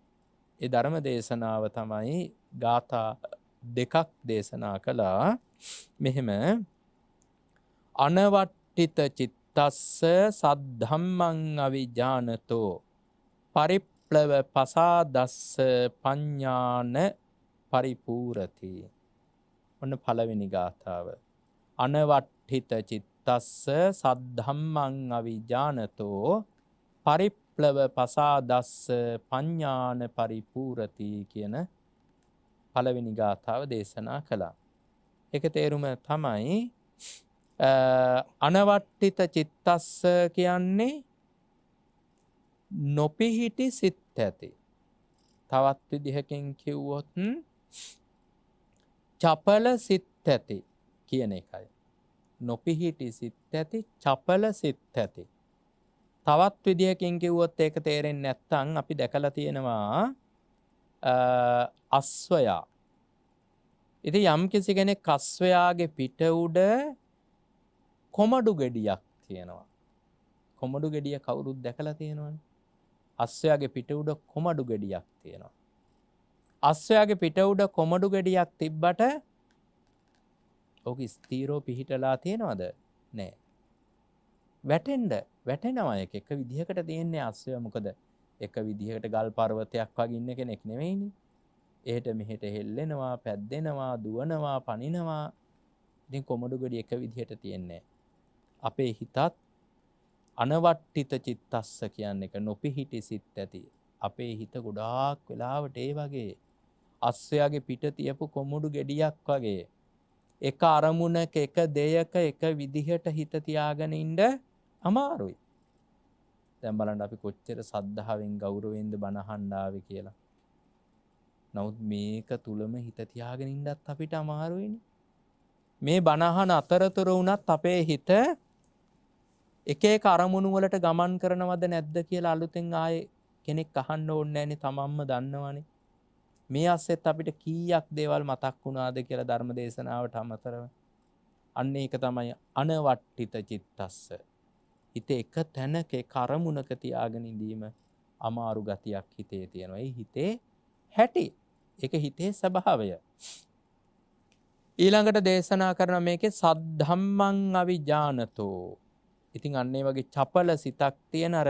ඒ ධර්ම දේශනාව තමයි ගාථා දෙකක් දේශනා කළා. මෙහෙම අනවට්ටිත චිත්තස්ස සද්ධම්මං අවිජානතෝ පරිප්ලව පසාදස්ස පඤ්ඤාන පරිපූරති. ඔන්න පළවෙනි ගාථාව. අනවට්ඨිත චිත්තස්ස සද්ධම්මං අවිජානතෝ පරිප්ලව පසාදස්ස පඤ්ඤාන පරිපූරති කියන පළවෙනි ගාථාව දේශනා කළා. ඒක තේරුම තමයි අනවට්ඨිත චිත්තස්ස කියන්නේ නොපිහිටි සිත් ඇති. තවත් විදිහකින් කිව්වොත් චපල සිත් ඇති කියන එකයි. නොපිහිටි සිත් ඇති, චපල සිත් ඇති. තවත් විදිහකින් කිව්වොත් ඒක තේරෙන්නේ නැත්නම් අපි දැකලා තියෙනවා අස්වැයා. ඉතින් යම් කිසි කෙනෙක් අස්වැයාගේ පිට උඩ කොමඩු ගෙඩියක් තියෙනවා. කොමඩු ගෙඩිය කවුරුත් දැකලා තියෙනවනේ. අස්වැයාගේ පිට උඩ කොමඩු ගෙඩියක් තියෙනවා. අස්වැයාගේ පිට උඩ කොමඩු ගෙඩියක් තිබ්බට ඕක ස්ථීරව පිහිටලා තියෙනවද? නෑ. වැටෙනවා එක විදිහකට තියෙන්නේ අස්වැයා. මොකද එක විදිහකට ගල් පර්වතයක් වගේ ඉන්න කෙනෙක් නෙවෙයිනේ. එහෙට මෙහෙට හෙල්ලෙනවා, පැද්දෙනවා, දුවනවා, පනිනවා. ඉතින් කොමඩු ගෙඩිය එක විදිහට තියෙන්නේ. අපේ හිතත් අනවට්ඨිත චිත්තස්ස කියන්නේ එක නොපිහිටි සිත් ඇති. අපේ හිත ගොඩාක් වෙලාවට ඒ වගේ අස්වැයාගේ පිට තියපු කොමුඩු ගෙඩියක් වගේ එක අරමුණක එක දෙයක එක විදිහට හිත තියාගෙන ඉන්න අමාරුයි. දැන් බලන්න අපි කොච්චර සද්ධාවෙන් ගෞරවයෙන්ද බණ අහන්න ආවේ කියලා. නමුත් මේක තුලම හිත තියාගෙන ඉන්නත් අපිට අමාරුයිනේ. මේ බණ අහන අතරතුර වුණත් අපේ හිත එක එක අරමුණු වලට ගමන් කරනවද නැද්ද කියලා අලුතෙන් ආයේ කෙනෙක් අහන්න ඕනේ නැනේ. තමන්ම දන්නවනේ. මේ අස්සෙත් අපිට කීයක් දේවල් මතක් වුණාද කියලා ධර්ම දේශනාවට අමතරව. අන්න ඒක තමයි අනවට්ඨිත චිත්තස්ස. හිත එක තැනක එක අරමුණක තියාගෙන ඉඳීම අමාරු ගතියක් හිතේ තියෙනවා. ඒ හිතේ හැටි. ඒක හිතේ ස්වභාවය. ඊළඟට දේශනා කරන මේකේ සද්ධම්මං අවිජානතෝ. ඉතින් අන්න ඒ වගේ චපල සිතක් තියෙන අර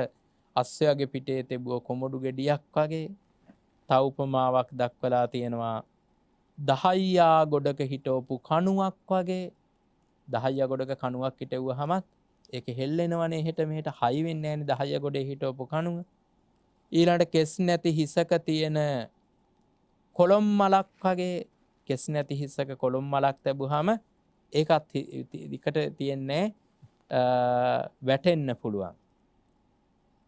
අස්සයාගේ පිටේ තිබුව කොමඩු ගෙඩියක් වගේ තව උපමාවක් දක්වලා තියෙනවා. දහයියා ගොඩක හිටවපු කණුවක් වගේ. දහයියා ගොඩක කණුවක් හිටවුවහමත් ඒක හෙල්ලෙනවනේ එහෙට මෙහෙට හයි වෙන්නේ නැහැනේ දහයියා ගොඩේ හිටවපු කණුව. ඊළඟට කෙස් නැති හිසක තියෙන කොළොම් මලක් වගේ. කෙස් නැති හිසක කොළොම් මලක් තිබුවාම ඒකත් විකට තියන්නේ වැටෙන්න පුළුවන්.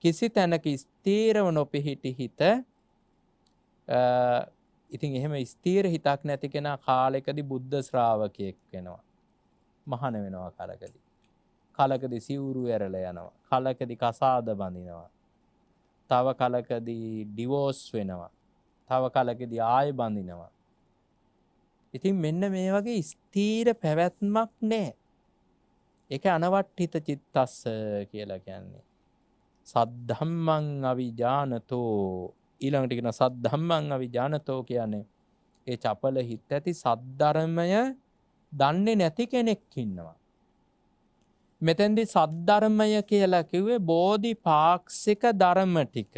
කිසි තැනක ස්ථීරව නොපිහිටි හිත ඉතින් එහෙම ස්ථීර හිතක් නැති කෙනා කාලෙකදී බුද්ධ ශ්‍රාවකයෙක් වෙනවා. මහාන වෙනවා කාලෙකදී. කාලෙකදී සිවුරු ඇරලා යනවා. කාලෙකදී කසාද බඳිනවා. තව කාලෙකදී ඩිවෝස් වෙනවා. තව කාලෙකදී ආයෙ බඳිනවා. ඉතින් මෙන්න මේ වගේ ස්ථීර පැවැත්මක් නැහැ. ඒක අනවට්ඨිත චිත්තස්ස කියලා කියන්නේ. සද්ධම්මං අවිජානතෝ. ඊළඟට කියන සද්ධම්මං අවිජානතෝ කියන්නේ ඒ චපල හිත ඇති සද්ධර්මය දන්නේ නැති කෙනෙක් ඉන්නවා. මෙතෙන්දී සද්ධර්මය කියලා කිව්වේ බෝධිපාක්ෂික ධර්ම ටික.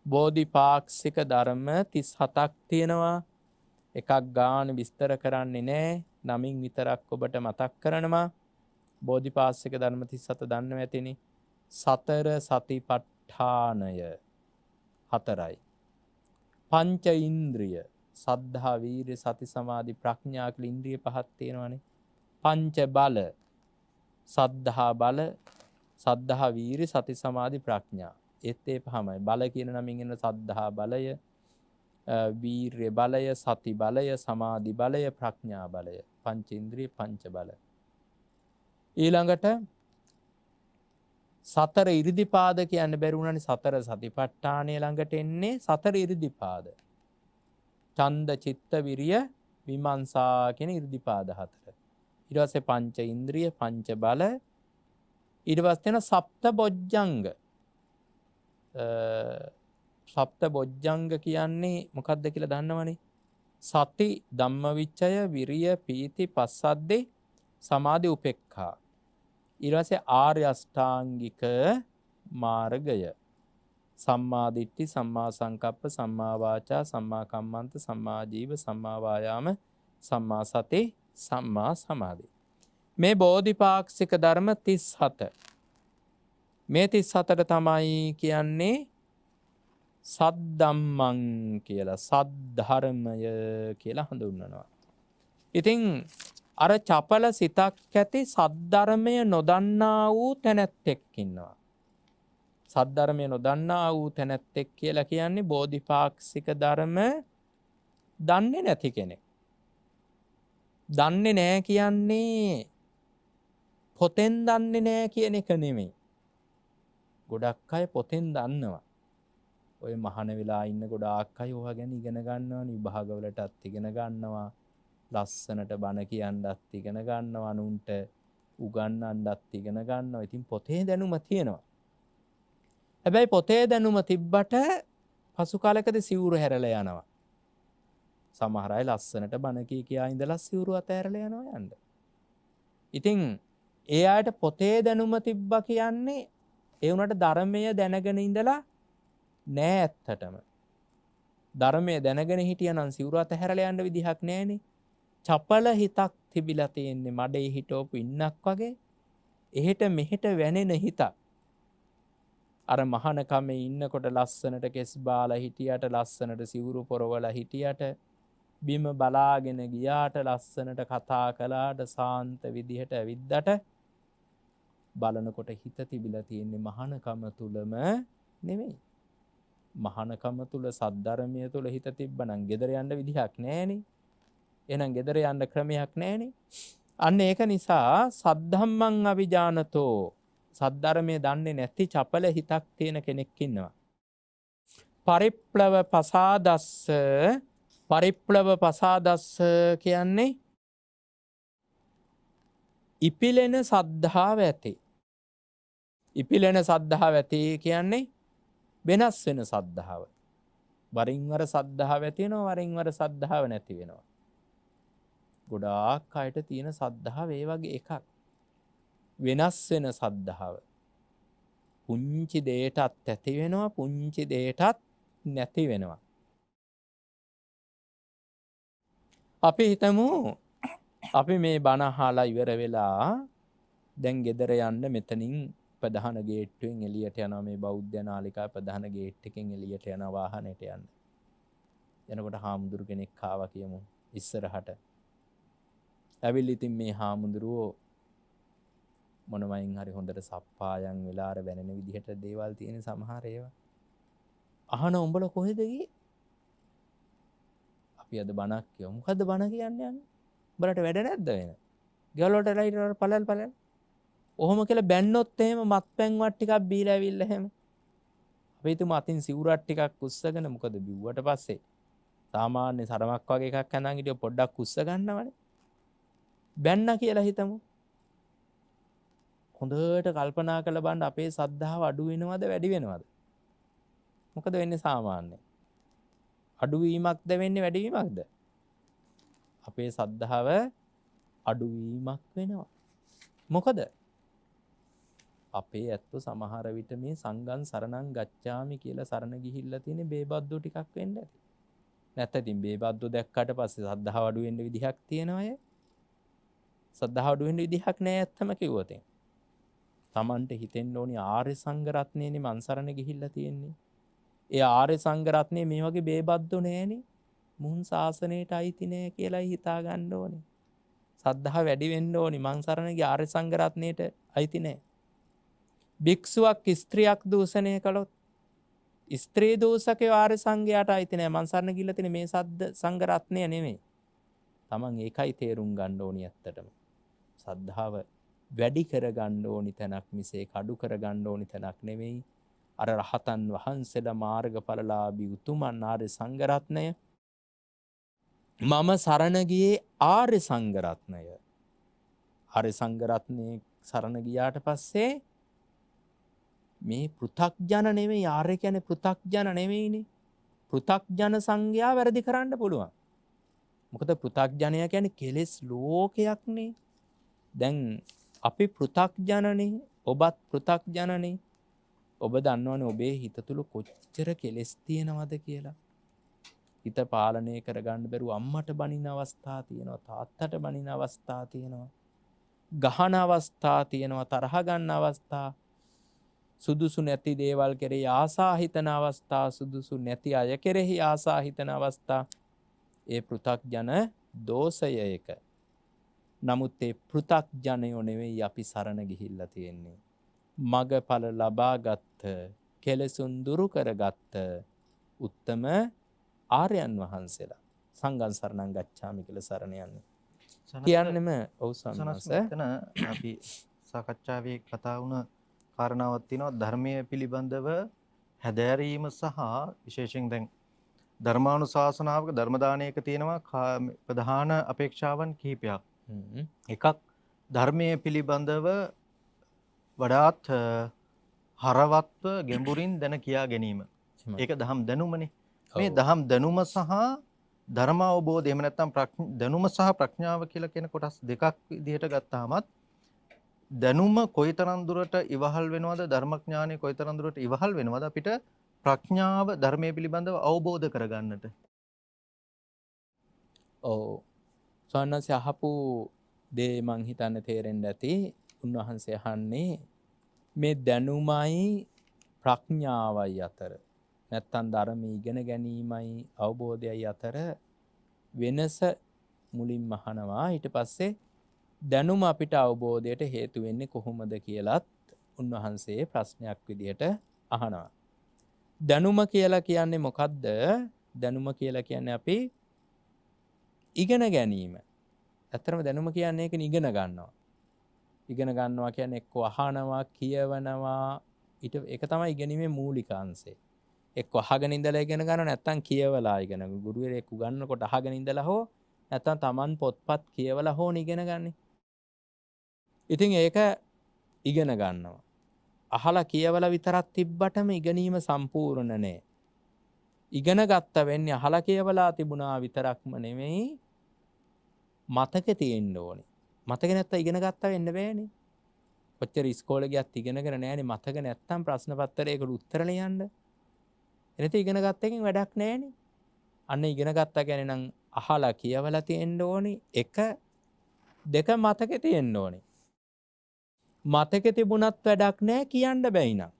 බෝධිපාක්ෂික ධර්ම 37ක් තියෙනවා. එකක් ගාන විස්තර කරන්නේ නැහැ. නමින් විතරක් ඔබට මතක් කරනවා. බෝධිපාක්ෂික ධර්ම 37 දන්නව ඇතිනේ. සතර සතිපට්ඨාන සතිපට්ඨානය 4යි. පංච ඉන්ද්‍රිය සද්ධා වීර්ය සති සමාධි ප්‍රඥා කියලා ඉන්ද්‍රිය 5ක් තියෙනවානේ. පංච බල සද්ධා බල සද්ධා වීර්ය සති සමාධි ප්‍රඥා. ඒත් ඒ පහමයි. බල කියන නමින් එන සද්ධා බලය, වීර්ය බලය, සති බලය, සමාධි බලය, ප්‍රඥා බලය. පංච ඉන්ද්‍රිය පංච බල. ඊළඟට සතර ඉරිදිපාද කියන්න බැරි වුණානේ. සතර සතිපට්ඨානය ළඟට එන්නේ සතර ඉරිදිපාද. ඡන්ද චිත්ත විරිය විමර්ශා කියන ඉරිදිපාද 4. ඊට පස්සේ පංච ඉන්ද්‍රිය පංච බල. ඊට පස්සේ තියෙන සප්ත බොජ්ජංග. සප්ත බොජ්ජංග කියන්නේ මොකක්ද කියලා දන්නවනේ. සති ධම්මවිචය විරිය පීති පස්සද්දේ සමාධි උපේක්ඛා. ඊට පස්සේ ආර්ය අෂ්ටාංගික මාර්ගය. සම්මා දිට්ඨි සම්මා සංකප්ප සම්මා වාචා සම්මා කම්මන්ත සම්මා ජීව සම්මා වායාම සම්මා සති සම්මා සමාධි. මේ බෝධිපාක්ෂික ධර්ම 37. මේ 37ට තමයි කියන්නේ සද්ධම්මං කියලා, සද්ධර්මය කියලා හඳුන්වනවා. ඉතින් අර චපල සිතක් ඇති සද්ධර්මය නොදන්නා වූ තැනැත්තෙක් ඉන්නවා. සද්ධර්මය නොදන්නා වූ තැනැත්තෙක් කියලා කියන්නේ බෝධිපාක්ෂික ධර්ම දන්නේ නැති කෙනෙක්. දන්නේ නැහැ කියන්නේ පොතෙන් දන්නේ නැහැ කියන එක නෙමෙයි. ගොඩක් අය පොතෙන් දන්නවා. ඔය මහාන වෙලා ඉන්න ගොඩාක් අය ඕවා ගැන ඉගෙන ගන්නවා, විභාගවලටත් ඉගෙන ගන්නවා, ලස්සනට බණ කියන්නත් ඉගෙන ගන්නවා, අනුන්ට උගන්වන්නත් ඉගෙන ගන්නවා. ඉතින් පොතේ දැනුම තියෙනවා. හැබැයි පොතේ දැනුම තිබ්බට පසු කාලයකදී සිවුරු හැරලා යනවා. සමහර අය ලස්සනට බණ කියා ඉඳලා සිවුරු අතහැරලා යනවා යන්න. ඉතින් ඒ අයට පොතේ දැනුම තිබ්බා කියන්නේ ඒ උනට ධර්මය දැනගෙන ඉඳලා නෑ ඇත්තටම. ධර්මය දැනගෙන හිටියනම් සිවුරු අතහැරලා යන්න විදිහක් නෑනේ. චපල හිතක් තිබිලා තියෙන්නේ මඩේ හිටවපු ඉන්නක් වගේ. එහෙට මෙහෙට වැනෙන හිතක්. අර මහානකමේ ඉන්නකොට ලස්සනට කෙස් බාලා හිටියට, ලස්සනට සිවුරු පොරවලා හිටියට, බිම බලාගෙන ගියාට, ලස්සනට කතා කළාට, සාන්ත විදිහට ඇවිද්දට බලනකොට හිත තිබිලා තියෙන්නේ මහානකම තුලම නෙමෙයි. මහානකම තුල සද්ධර්මයේ තුල හිත තිබ්බනම් ගෙදර යන්න විදිහක් නැහැනේ. එහෙනම් ගෙදර යන්න ක්‍රමයක් නැහැනේ. අන්න ඒක නිසා සද්ධම්මං අවිජානතෝ, සද්ධර්මයේ දන්නේ නැති චපල හිතක් තියෙන කෙනෙක් ඉන්නවා. පරිප්ලව පසාදස්ස, පරිප්ලව පසාදස්ස කියන්නේ ඉපිලෙන සද්ධාව ඇති. ඉපිලෙන සද්ධාව ඇති කියන්නේ වෙනස් වෙන සද්ධාව. වරින් වර සද්ධාව ඇති වෙනවා, වරින් වර සද්ධාව නැති වෙනවා. ගොඩාක් අයට තියෙන සද්ධාව ඒ වගේ එකක්. වෙනස් වෙන සද්ධාව. පුංචි දෙයටත් ඇති වෙනවා, පුංචි දෙයටත් නැති වෙනවා. අපි හිතමු අපි මේ බණ අහලා ඉවර වෙලා දැන් ගෙදර යන්න මෙතනින් ප්‍රධාන ගේට්ටුවෙන් එළියට යනවා. මේ බෞද්ධ නාලිකා ප්‍රධාන ගේට් එකෙන් එළියට යන වාහනේට යන්න. එනකොට හාමුදුරු කෙනෙක් ආවා කියමු ඉස්සරහට. ඇවිල්ලා ඉතින් මේ හාමුදුරුවෝ මොනවයින් හරි හොඳට සප්පායන් වෙලා අර වැනෙන විදිහට දේවල් තියෙන සමහර ඒවා. අහන උඹලා කොහෙද ගියේ? අපි අද බණක් කියමු. මොකද්ද බණ කියන්නේ යන්නේ? උඹලට වැඩ නැද්ද වෙන? ගෙවල් වලට ලයිට් පළල්. ඔහොම කියලා බැන්නොත් එහෙම මත්පැන් වත් ටිකක් බීලා ඇවිල්ලා එහෙම. අපි හිතමු අතින් සිවුරක් ටිකක් උස්සගෙන, මොකද බිව්වට පස්සේ සාමාන්‍ය සරමක් වගේ එකක් හඳන් හිටිය පොඩ්ඩක් උස්ස ගන්නවනේ. බැන්න කියලා හිතමු. හොඳට කල්පනා කරලා බලන්න අපේ සද්ධාව අඩු වෙනවද වැඩි වෙනවද? මොකද වෙන්නේ සාමාන්‍යයෙන්? අඩු වීමක්ද වෙන්නේ වැඩි වීමක්ද? අපේ සද්ධාව අඩු වීමක් වෙනවා. මොකද අපේ ඇත්ත සමහර විට මේ සංඝං සරණං ගච්ඡාමි කියලා සරණ ගිහිල්ලා තියෙන බේබද්දෝ ටිකක් වෙන්න ඇති. නැත්නම් බේබද්දෝ දැක්කට පස්සේ සද්ධාව අඩු වෙන්න විදිහක් තියෙනවා අය. සද්ධාව අඩු වෙන්න විදිහක් නෑ ඇත්තම කිව්වොත්. තමන්ට හිතෙන්න ඕනි ආර්ය සංඝ රත්නයනේ මං සරණ ගිහිල්ලා තියෙන්නේ. ඒ ආර්ය සංඝ රත්නේ මේ වගේ බේබද්දෝ නෑනේ. මුන් ශාසනයට අයිති නෑ කියලා හිතා ගන්න ඕනේ. සද්ධා වැඩි වෙන්න ඕනි. මං සරණ ගිය ආර්ය සංඝ රත්නයට අයිති නෑ. භික්ෂුවක් ස්ත්‍රියක් දූෂණය කළොත් ස්ත්‍රී දූෂකයෝ ආර්ය සංඝයාට අයිති නෑ. මං සරණ ගිහිල්ලා තියෙන මේ සද්ද සංඝ රත්නය නෙමෙයි. තමන් ඒකයි තේරුම් ගන්න ඕනි ඇත්තටම. සද්ධාව වැඩි කරගන්න ඕනි තැනක් මිසේ කඩු කරගන්න ඕනි තැනක් නෙවෙයි. අර රහතන් වහන්සේලා මාර්ගඵලලාභී උතුමන් ආර්ය සංඝ රත්නය මම සරණ ගියේ ආර්ය සංඝ රත්නය. ආර්ය සංඝ රත්නයේ සරණ ගියාට පස්සේ මේ පෘථග්ජන නෙවෙයි. ආර්ය කියන්නේ පෘථග්ජන නෙවෙයිනේ. පෘථග්ජන සංඝයා වැරදි කරන්න පුළුවන්. මොකද පෘථග්ජනයා කියන්නේ කෙලෙස් ලෝකයක්නේ. දැන් අපි පෘථග්ජනනේ. ඔබත් පෘථග්ජනනේ. ඔබ දන්නවනේ ඔබේ හිත තුළ කොච්චර කෙලෙස් තියෙනවද කියලා. හිත පාලනය කරගන්න බැරුව අම්මට බනින අවස්ථා තියෙනවා. තාත්තට බනින අවස්ථා තියෙනවා. ගහන අවස්ථා තියෙනවා. තරහ ගන්න අවස්ථා. සුදුසු නැති දේවල් කෙරෙහි ආසා හිතන අවස්ථා. සුදුසු නැති අය කෙරෙහි ආසා හිතන අවස්ථා. ඒ පෘථග්ජන දෝෂය එක. නමුත් ඒ පෘථග්ජනයෝ නෙවෙයි අපි සරණ ගිහිල්ලා තියෙන්නේ. මගඵල ලබාගත් කෙලෙසුන් දුරු කරගත්ත උත්තම ආර්යයන් වහන්සේලා සංඝං සරණං ගච්ඡාමි කියලා සරණ යන්නේ. කියන්නෙම ඔව් සම්මාස. එතන අපි සාකච්ඡාවේ කතා වුණ කාරණාවක් තියෙනවා ධර්මයේ පිළිබඳව හැදෑරීම සහ විශේෂයෙන් දැන් ධර්මානුශාසනාවක ධර්ම දානයක තියෙනවා ප්‍රධාන අපේක්ෂාවන් කිහිපයක්. එකක් ධර්මයේ පිළිබඳව වඩාත් හරවත්ව ගැඹුරින් දැන කියා ගැනීම. ඒක දහම් දැනුමනේ. මේ දහම් දැනුම සහ ධර්ම අවබෝධය එහෙම නැත්නම් දැනුම සහ ප්‍රඥාව කියලා කියන කොටස් දෙකක් විදිහට ගත්තාමත් දැනුම කොයිතරම් දුරට ඉවහල් වෙනවද ධර්මඥානෙ කොයිතරම් දුරට ඉවහල් වෙනවද අපිට ප්‍රඥාව ධර්මයේ පිළිබඳව අවබෝධ කරගන්නට. ඔව් සවන්නසේ අහපු දේ මං හිතන්නේ තේරෙන්න ඇති. උන්වහන්සේ අහන්නේ මේ දැනුමයි ප්‍රඥාවයි අතර නැත්තම් ධර්ම ඉගෙන ගැනීමයි අවබෝධයයි අතර වෙනස මුලින්ම අහනවා. ඊට පස්සේ දැනුම අපිට අවබෝධයට හේතු වෙන්නේ කොහොමද කියලාත් උන්වහන්සේ ප්‍රශ්නයක් විදිහට අහනවා. දැනුම කියලා කියන්නේ මොකද්ද? දැනුම කියලා කියන්නේ අපි ඉගෙන ගැනීම. ඇත්තටම දැනුම කියන්නේ ඒක ඉගෙන ගන්නවා. ඉගෙන ගන්නවා කියන්නේ එක්ක අහනවා, කියවනවා. ඒක තමයි ඉගෙනීමේ මූලික අංශය. එක්ක අහගෙන ඉඳලා ඉගෙන ගන්නවා නැත්නම් කියවලා ඉගෙන. ගුරුවරයෙක් උගන්වනකොට අහගෙන ඉඳලා හෝ නැත්නම් Taman පොත්පත් කියවලා හෝ ඉගෙන ගන්න. ඉතින් ඒක ඉගෙන ගන්නවා. අහලා කියවලා විතරක් තිබ්බටම ඉගෙනීම සම්පූර්ණ නෑ. ඉගෙන ගත්ත වෙන්නේ අහලා කියවලා තිබුණා විතරක්ම නෙමෙයි මතකේ තියෙන්න ඕනේ. මතක නැත්තම් ඉගෙන ගත්තා වෙන්න බෑනේ. කොච්චර ඉස්කෝලේ ගියත් ඉගෙනගෙන නෑනේ මතක නැත්තම් ප්‍රශ්න පත්‍රයකට උත්තර ලියන්න. එනත ඉගෙන ගත්ත එකෙන් වැඩක් නෑනේ. අන්න ඉගෙන ගත්තා කියන්නේ නම් අහලා කියවලා තියෙන්න ඕනේ. එක දෙක මතකේ තියෙන්න ඕනේ. මතකේ තිබුණත් වැඩක් නෑ කියන්න බැයි නම්.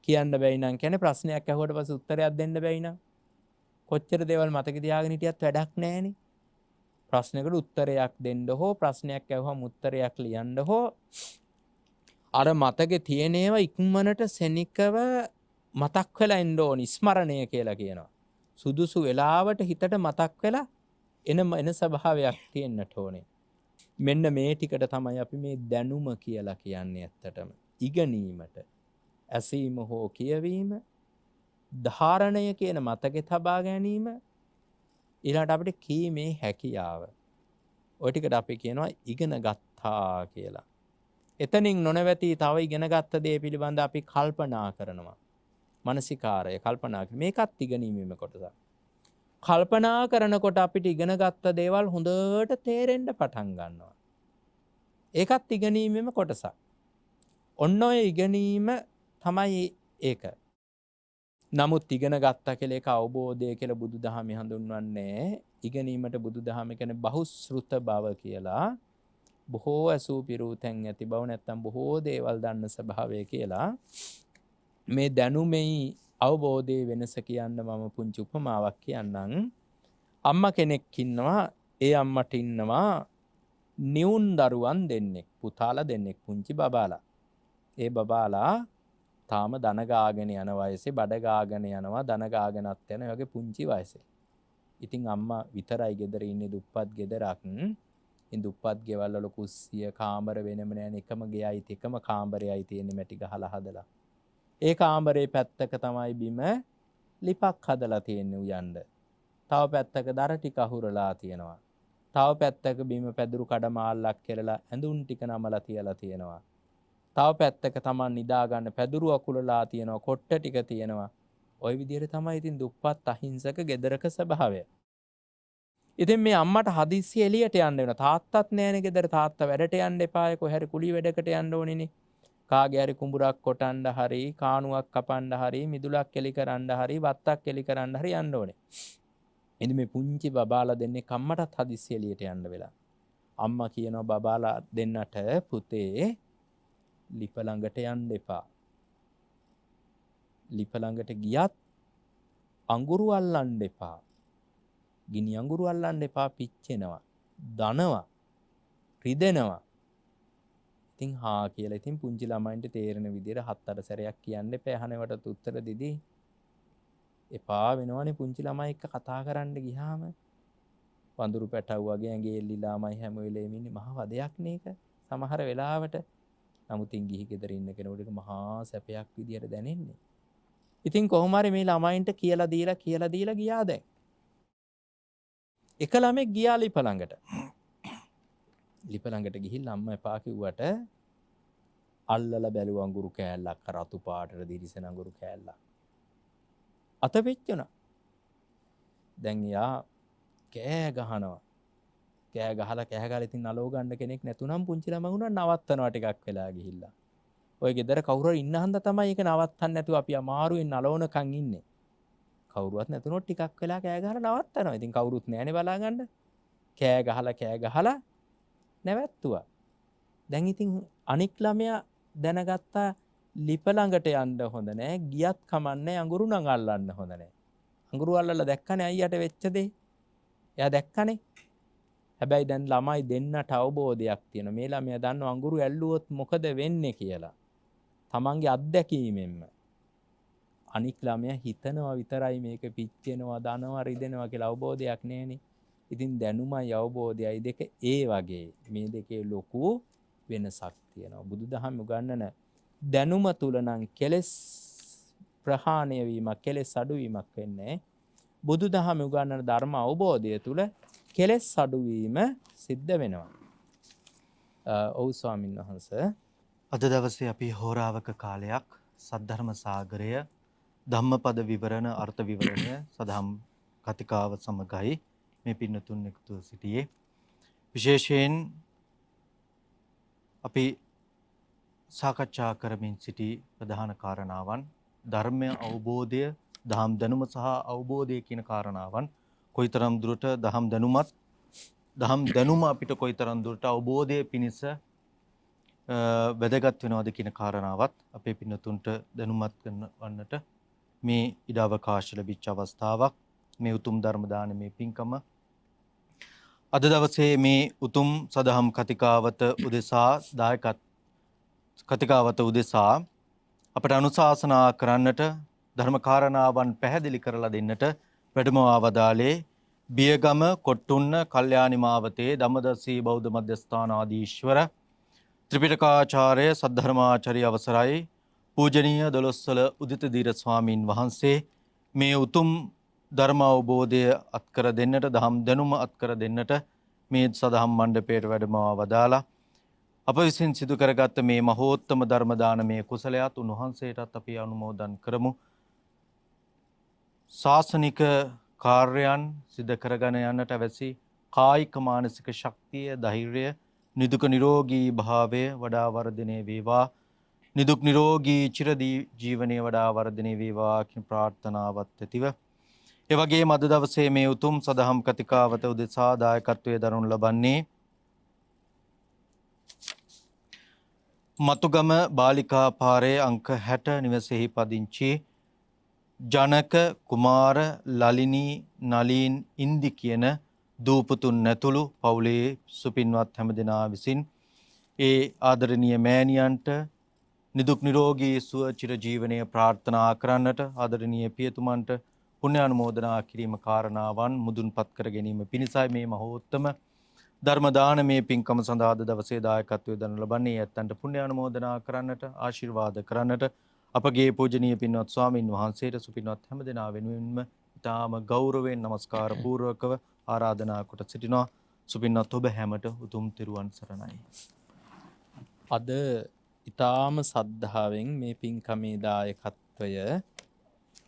කියන්න බැයි නම් කියන්නේ ප්‍රශ්නයක් අහුවට පස්සේ උත්තරයක් දෙන්න බැයි නම්. කොච්චර දේවල් මතකේ තියාගෙන හිටියත් වැඩක් නෑනේ. ප්‍රශ්නයකට උත්තරයක් දෙන්න හෝ ප්‍රශ්නයක් ඇහුවම උත්තරයක් ලියන්න හෝ අර මතකේ තියෙන ඒවා ඉක්මනට සෙනිකව මතක් වෙලා එන්න ඕනි. ස්මරණය කියලා කියනවා. සුදුසු වෙලාවට හිතට මතක් වෙලා එන ස්වභාවයක් තියෙන්නට ඕනේ. මෙන්න මේ ටිකට තමයි අපි මේ දැනුම කියලා කියන්නේ ඇත්තටම. ඉගෙනීමට ඇසීම හෝ කියවීම, ධාරණය කියන මතකේ තබා ගැනීම, ඊළඟට අපිට කීමේ හැකියාව. ඔය ටිකට අපි කියනවා ඉගෙන ගත්තා කියලා. එතනින් නොනවති තව ඉගෙන ගත්ත දේ පිළිබඳ අපි කල්පනා කරනවා. මානසිකාරය කල්පනා කරන මේකත් ඉගෙනීමේම කොටසක්. කල්පනා කරනකොට අපිට ඉගෙන ගත්ත දේවල් හොඳට තේරෙන්න පටන් ගන්නවා. ඒකත් ඉගෙනීමේම කොටසක්. ඔන්න ඔය ඉගෙනීම තමයි ඒක. නමුත් ඉගෙන ගත්තා කියලා ඒක අවබෝධය කියලා බුදුදහමේ හඳුන්වන්නේ. ඉගෙනීමට බුදුදහම කියන්නේ බහුශ්‍රුත බව කියලා. බොහෝ ඇසූ පිරූ තැන් ඇති බව නැත්තම් බොහෝ දේවල් දන්න ස්වභාවය කියලා මේ දැනුමෙහි අවබෝධයේ වෙනස කියන්න මම පුංචි උපමාවක් කියන්නම්. අම්මා කෙනෙක් ඉන්නවා. ඒ අම්මට ඉන්නවා නිවුන් දරුවන් දෙන්නෙක්, පුතාලා දෙන්නෙක්, පුංචි බබාලා. ඒ බබාලා තාම දන ගාගෙන යන වයසේ, බඩ ගාගෙන යනවා, දන ගාගෙනත් යන වගේ පුංචි වයසේ. ඉතින් අම්මා විතරයි ගෙදර ඉන්නේ, දුප්පත් ගෙදරක්. ඉතින් දුප්පත් ගෙවල් වල කුස්සිය කාමර වෙනම නැහැ, එකම ගෙයයි එකම කාමරයයි තියෙන්නේ මැටි ගහලා හදලා. ඒ කාමරේ පැත්තක තමයි බිම ලිපක් හදලා තියෙන්නේ උයන්ඩ. තව පැත්තක දර ටික අහුරලා තියෙනවා. තව පැත්තක බිම පැදුරු කඩමාල්ලක් කෙරලා ඇඳුම් ටික නමලා තියලා තියෙනවා. තව පැත්තක තමන් නිදා ගන්න පැදුරු අකුලලා තියෙනවා, කොට්ට ටික තියෙනවා. ওই විදිහට තමයි ඉතින් දුප්පත් අහිංසක ගෙදරක ස්වභාවය. ඉතින් මේ අම්මට හදිස්සි එළියට යන්න වෙනවා. තාත්තත් නෑනේ ගෙදර. තාත්තා වැඩට යන්න එපාය, කොහේ හරි කුලී වැඩකට යන්න ඕනේනේ. කාගේ හරි කුඹුරක් කොටන්න හරි, කාණුවක් කපන්න හරි, මිදුලක් එලි කරන්න හරි, වත්තක් එලි කරන්න හරි යන්න ඕනේ. ඉතින් මේ පුංචි බබාලා දෙන්නේ කම්මටත් හදිස්සි එළියට යන්න වෙලා. අම්මා කියනවා බබාලා දෙන්නට, පුතේ ලිප ළඟට යන්න එපා. ලිප ළඟට ගියත් අඟුරු අල්ලන්න එපා. ගිනි අඟුරු අල්ලන්න එපා, පිච්චෙනවා, දනවා, රිදෙනවා. ඉතින් හා කියලා ඉතින් පුංචි ළමයින්ට තේරෙන විදිහට 7-8 සැරයක් කියන්න එපා. අහනවට උත්තර දෙදී එපා වෙනවනේ පුංචි ළමයි එක්ක කතා කරන්න ගියාම. වඳුරු පැටව් වගේ ඇඟේ එල්ලිලාමයි හැම වෙලේම ඉන්නේ. මහා වදයක් නේක සමහර වෙලාවට. නමුත් ගිහි ගෙදර ඉන්න කෙනෙකුට මහා සැපයක් විදියට දැනෙන්නේ. ඉතින් කොහොම හරි මේ ළමයින්ට කියලා දීලා ගියා දැන්. එක ළමෙක් ගියා ලිප ළඟට. ලිප ළඟට ගිහිල්ලා අම්මා එපා කිව්වට අල්ලලා බැලුව අඟුරු කෑල්ලක්, රතු පාටට දිරිසෙන අඟුරු කෑල්ලක්. අත වෙච්චුණා. දැන් යා කෑ ගහනවා. කෑ ගහලා ඉතින් නලව ගන්න කෙනෙක් නැතුණම් පුංචි ළමයි උනා නවත්තනවා ටිකක් වෙලා ගිහිල්ලා. ඔය ගෙදර කවුරු හරි ඉන්න හන්ද තමයි ඒක නවත්තන්න නැතුව අපි අමාරුවෙන් නලවනකන් ඉන්නේ. කවුරුවත් නැතුනොත් ටිකක් වෙලා කෑ ගහලා නවත්තනවා. ඉතින් කවුරුත් නැහැනේ බලාගන්න. කෑ ගහලා නැවැත්තුවා. දැන් ඉතින් අනික් ළමයා දැනගත්තා ලිප ළඟට යන්න හොඳ නෑ, ගියත් කමන්නේ, අඟුරු නම් අල්ලන්න හොඳ නෑ. අඟුරු අල්ලලා දැක්කනේ අයියට වෙච්ච දේ. එයා දැක්කනේ. හැබැයි දැන් ළමයි දෙන්නට අවබෝධයක් තියෙනවා. මේ ළමයා දන්නවා අඟුරු ඇල්ලුවොත් මොකද වෙන්නේ කියලා. තමන්ගේ අත්දැකීමෙන්ම. අනික් ළමයා හිතනවා විතරයි මේක පිච්චෙනවා, දනවා, රිදෙනවා කියලා අවබෝධයක් නැහැනේ. ඉතින් දැනුමයි අවබෝධයයි දෙක ඒ වගේ. මේ දෙකේ ලොකු වෙනසක් තියෙනවා. බුදුදහම උගන්වන දැනුම තුල නම් කෙලෙස් ප්‍රහාණය වීමක්, කෙලෙස් අඩුවීමක් වෙන්නේ. බුදුදහම උගන්වන ධර්ම අවබෝධය තුල කෙලෙස් අඩුවීම සිද්ධ වෙනවා. ඔව් ස්වාමීන් වහන්සේ. අද දවසේ අපි හෝරාවක කාලයක් සද්ධර්ම සාගරය, ධම්මපද විවරණ, අර්ථ විවරණය, සදහම් කතිකාව සමගයි මේ පින්නතුන් එකතුව සිටියේ. විශේෂයෙන් අපි සාකච්ඡා කරමින් සිටි ප්‍රධාන කාරණාවන් ධර්මය අවබෝධය, දහම් දැනුම සහ අවබෝධය කියන කාරණාවන් කොයිතරම් දුරට දහම් දැනුම අපිට කොයිතරම් දුරට අවබෝධය පිණිස වැදගත් වෙනවද කියන කාරණාවත් අපේ පින්නතුන්ට දැනුමත් කරවන්නට මේ ඉඩ අවකාශ ලැබිච්ච අවස්ථාවක්. මේ උතුම් ධර්ම දානමේ පින්කම අද දවසේ මේ උතුම් සදහම් කතිකාවත උදෙසා කතිකාවත උදෙසා අපට අනුශාසනා කරන්නට, ධර්ම කාරණාවන් පැහැදිලි කරලා දෙන්නට වැඩමවා වදාළේ බියගම කොට්ටුන්න කල්යාණි මාවතේ ධම්මදස්සී බෞද්ධ මධ්‍යස්ථානාධීශ්වර ත්‍රිපිටකාචාර්ය සද්ධර්මාචාර්ය අවසරයි පූජනීය දොළොස්වල උදිත දීර ස්වාමීන් වහන්සේ මේ උතුම් ධර්ම අවබෝධය අත්කර දෙන්නට, දහම් දැනුම අත්කර දෙන්නට මේ සදහම් මණ්ඩපයට වැඩමවා වදාලා අප විසින් සිදු කරගත්ත මේ මහෝත්තම ධර්ම දානමය කුසලයට උන්වහන්සේටත් අපි අනුමෝදන් කරමු. ශාසනික කාර්යයන් සිදු කරගෙන යන්නට අවැසි කායික මානසික ශක්තිය, ධෛර්යය, නිදුක නිරෝගී භාවය වඩා වර්ධනය වේවා. නිදුක් නිරෝගී චිරදී ජීවනයේ වඩා වර්ධනය වේවා කියන ප්‍රාර්ථනාවත් ඇතිව ඒ වගේම අද දවසේ මේ උතුම් සදහම් කතිකාවත උදෙසා දායකත්වයේ දරනු ලබන්නේ මතුගම බාලිකා පාරේ අංක 60 නිවසේහි පදිංචි ජනක කුමාර ලලිනී නලීන් ඉන්දි කියන දූපුතුන් නැතුළු පවුලේ සුපින්වත් හැමදෙනා විසින් ඒ ආදරණීය මෑණියන්ට නිදුක් නිරෝගී සුව චිරජීවනයේ ප්‍රාර්ථනා කරන්නට ආදරණීය පියතුමන්ට පුණ්‍ය අනුමෝදනා කිරීම කාරණාවන් මුදුන්පත් කර ගැනීම පිණිසයි මේ මහෝත්තම ධර්ම දානමේ පින්කම සඳහා අද දවසේ දායකත්වයෙන් දරන ලබන්නේ ඇත්තන්ට පුණ්‍ය අනුමෝදනා කරන්නට ආශිර්වාද කරන්නට අපගේ පූජනීය පින්වත් ස්වාමින් වහන්සේට සුපින්වත් හැමදෙනා වෙනුවෙන්ම ඊටාම ගෞරවයෙන් নমස්කාර පූර්වකව ආරාධනා කොට සිටිනවා. සුපින්වත් ඔබ හැමට උතුම් තිරුවන් සරණයි. අද ඊටාම සද්ධාවෙන් මේ පින්කමේ දායකත්වය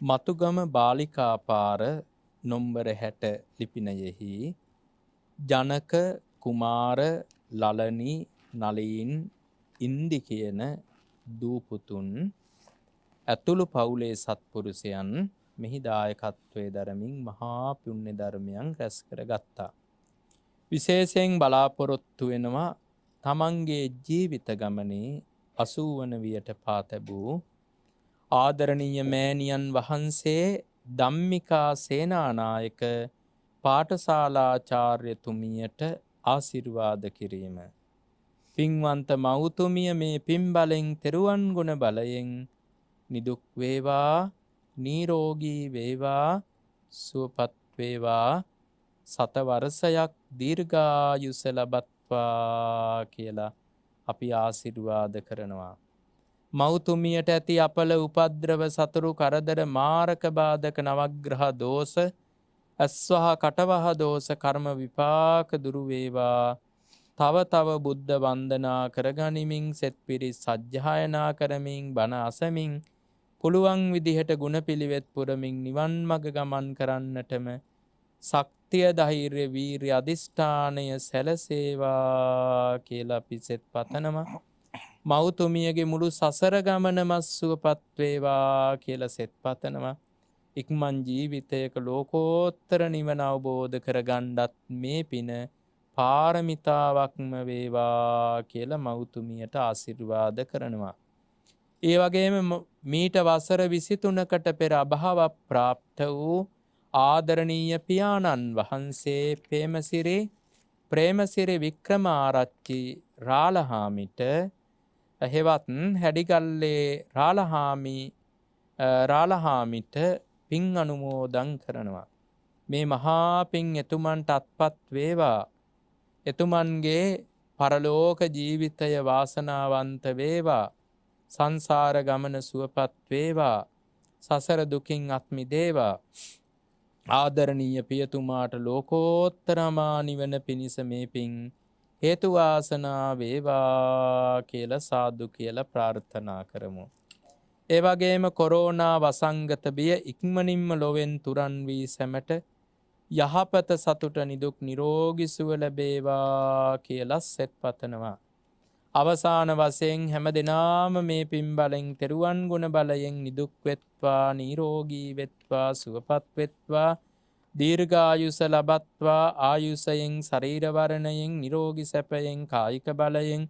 මතුගම බාලිකා පාර නොම්බර 60 ලිපිනයෙහි ජනක කුමාර ලලනී නලීන් ඉන්දි කියන දූපුතුන් ඇතුළු පවුලේ සත්පුරුෂයන් මෙහි දායකත්වයේ දරමින් මහා පුණ්‍ය ධර්මයන් රැස් කරගත්තා. විශේෂයෙන් බලාපොරොත්තු වෙනවා තමන්ගේ ජීවිත ගමනේ 80 වන වියට පා තැබූ ආදරණීය මෑණියන් වහන්සේ ධම්මිකා සේනානායක පාඨශාලාචාර්යතුමියට ආශිර්වාද කිරීම. පින්වන්ත මව්තුමිය මේ පින් බලෙන් තෙරුවන් ගුණ බලයෙන් නිදුක් වේවා, නිරෝගී වේවා, සුවපත් වේවා, සත වර්ෂයක් දීර්ඝායුෂ ලබත්වා කියලා අපි ආශිර්වාද කරනවා. මව්තුමියට ඇති අපල උපද්‍රව සතුරු කරදර මාරක බාධක නවග්‍රහ දෝෂ අස්වහ කටවහ දෝෂ කර්ම විපාක දුරු වේවා. තව තව බුද්ධ වන්දනා කරගනිමින් සෙත් පිරිස් සජ්ජායනා කරමින් බණ අසමින් පුළුවන් විදිහට ගුණපිළිවෙත් පුරමින් නිවන් මඟ ගමන් කරන්නටම ශක්තිය ධෛර්ය වීර්ය අධිෂ්ඨානය සැලසේවා කියලා අපි සෙත් පතනවා. මව්තුමියගේ මුළු සසර ගමනම සුවපත් වේවා කියලා සෙත් පතනවා. ඉක්මන් ජීවිතයක ලෝකෝත්තර නිවන අවබෝධ කරගන්නත් මේ පින පාරමිතාවක්ම වේවා කියලා මව්තුමියට ආශිර්වාද කරනවා. ඒ වගේම මීට වසර 23කට පෙර අභාව ප්‍රාප්ත වූ ආදරණීය පියාණන් වහන්සේ ප්‍රේමසිරි වික්‍රමාරච්චි රාලහාමිට හෙවත් හැඩිගල්ලේ රාලහාමිට පින් අනුමෝදන් කරනවා. මේ මහා පින් එතුමන්ට අත්පත් වේවා. එතුමන්ගේ පරලෝක ජීවිතය වාසනාවන්ත වේවා. සංසාර ගමන සුවපත් වේවා. සසර දුකින් අත් මිදේවා. ආදරණීය පියතුමාට ලෝකෝත්තරමා නිවන පිණිස මේ පින් හේතු වාසනා වේවා කියලා සාදු කියලා ප්‍රාර්ථනා කරමු. ඒ වගේම කොරෝනා වසංගත බිය ඉක්මනින්ම ලොවෙන් තුරන් වී සැමට යහපත සතුට නිදුක් නිරෝගී සුව ලැබේවා කියලා සෙත් පතනවා. අවසාන වශයෙන් හැම දිනාම මේ පින් බලෙන් තෙරුවන් ගුණ බලයෙන් නිදුක් වෙත්වා, නිරෝගී වෙත්වා, සුවපත් වෙත්වා, දීර්ඝායුෂ ලබත්වා. ආයුෂයෙන්, ශරීර වර්ණයෙන්, නිරෝගී සැපයෙන්, කායික බලයෙන්,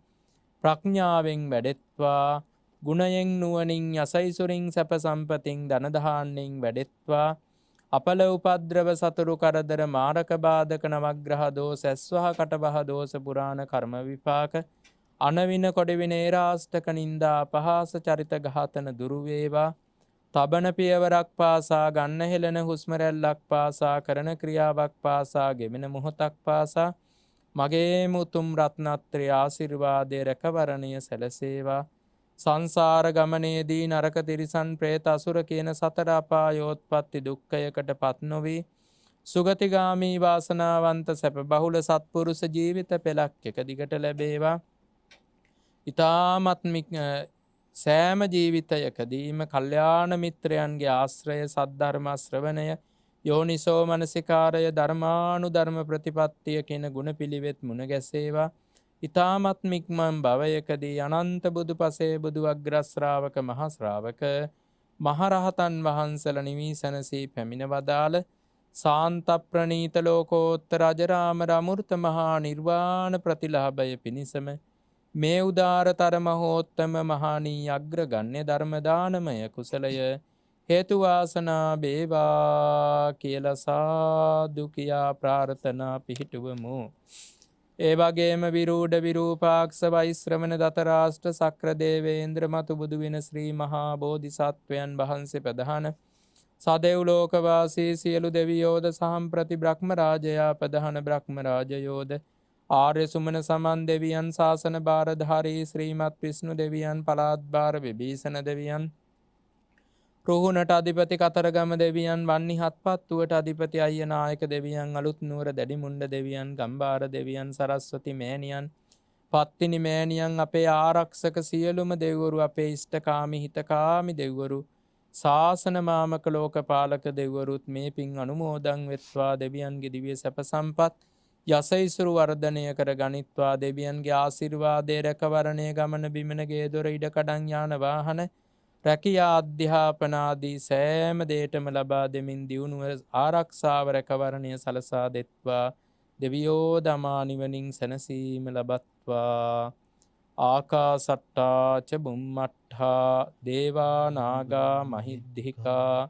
ප්‍රඥාවෙන් වැඩෙත්වා. ගුණයෙන් නුවණින් යසයිසුරින් සැප සම්පතින් ධන දහාන්නෙන් වැඩෙත්වා. අපල උපද්‍රව සතුරු කරදර මාරක බාධක නවග්‍රහ දෝෂ අස්වහ කටවහ දෝෂ පුරාණ කර්ම විපාක අනවින කොඩවින ඒරාෂ්ටක නින්දා අපහාස චරිත ඝාතන දුරු වේවා. තබන පියවරක් පාසා, ගන්න හෙළන හුස්ම රැල්ලක් පාසා, කරන ක්‍රියාවක් පාසා, ගෙවෙන මොහොතක් පාසා මගේ මුතුම් රත්නත්‍රය ආශිර්වාදයේ රැකවරණය සැලසේවා. සංසාර ගමනේදී නරක තිරිසන් ප්‍රේත අසුර කියන සතර අපායෝත්පත්ති දුක්ඛයකට පත් නොවී සුගතිගාමී වාසනාවන්ත සැප බහුල සත්පුරුෂ ජීවිත පෙළක් එක දිගට ලැබේවා. ඊ타මත් සෑම ජීවිතයකදීම කල්යාණ මිත්‍රයන්ගේ ආශ්‍රය, සද්ධර්ම ශ්‍රවණය, යෝනිසෝ මනසිකාරය, ධර්මානුධර්ම ප්‍රතිපත්තිය කියන ගුණපිළිවෙත් මුණ ගැසේවා. ඊ타මත් මික්මන් භවයකදී අනන්ත බුදු පසේ බුදු අග්‍රශ්‍රාවක මහ ශ්‍රාවක මහරහතන් වහන්සේලා නිවිසනසී පැමිණ වදාළ සාන්ත ප්‍රණීත ලෝකෝත්තර අජරාමර අමෘත මහා නිර්වාණ ප්‍රතිලාභය පිණිසම මේ උදාරතර මහෝත්තම මහානී අග්‍රගණ්‍ය ධර්මදානමය කුසලය හේතු වාසනා වේවා කියලා සාදු කියා ප්‍රාර්ථනා පිහිටුවමු. ඒ වගේම විරූඪ විරූපාක්ෂ වෛශ්‍රවණ දතරාෂ්ට්‍ර සක්‍ර දේවේන්ද්‍ර මතු බුදු වෙන ශ්‍රී මහා බෝධිසත්වයන් වහන්සේ ප්‍රධාන සදෙව් ලෝකවාසී සියලු දෙවියෝද සහම්ප්‍රති බ්‍රහ්ම රාජයා ප්‍රධාන බ්‍රහ්ම රාජයෝද ආර්ය සුමන සමන් දෙවියන් ශාසන භාරධාරී ශ්‍රීමත් විෂ්ණු දෙවියන් පළාත් භාර විභීෂණ දෙවියන් රුහුණට අධිපති කතරගම දෙවියන් වන්නිහත්පත්තුවට අධිපති අයියනායක දෙවියන් අලුත් නුවර දැඩිමුණ්ඩ දෙවියන් ගම්භාර දෙවියන් සරස්වති මෑණියන් පත්තිනි මෑණියන් අපේ ආරක්ෂක සියලුම දෙවිවරු අපේ ඉෂ්ඨකාමි හිතකාමි දෙවිවරු ශාසන මාමක ලෝකපාලක දෙවිවරුත් මේ පින් අනුමෝදන් වෙත්වා දෙවියන්ගේ දිව්‍ය සැප සම්පත් යසයිසුරු වර්ධනය කර ගනිත්වා දෙවියන්ගේ ආශිර්වාදය රැකවරණය ගමන බිමනගේ දොර ඉඩකඩම් යාන වාහන රැකියා අධ්‍යාපන ආදී සෑම දේටම ලබා දෙමින් දියුණුව ආරක්ෂාව රැකවරණය සලසා දෙත්වා දෙවියෝ දමා නිවනින් සැනසීම ලබත්වා. ආකාසට්ටා ච බුම්මට්ඨා දේවා නාග මහිද්దికා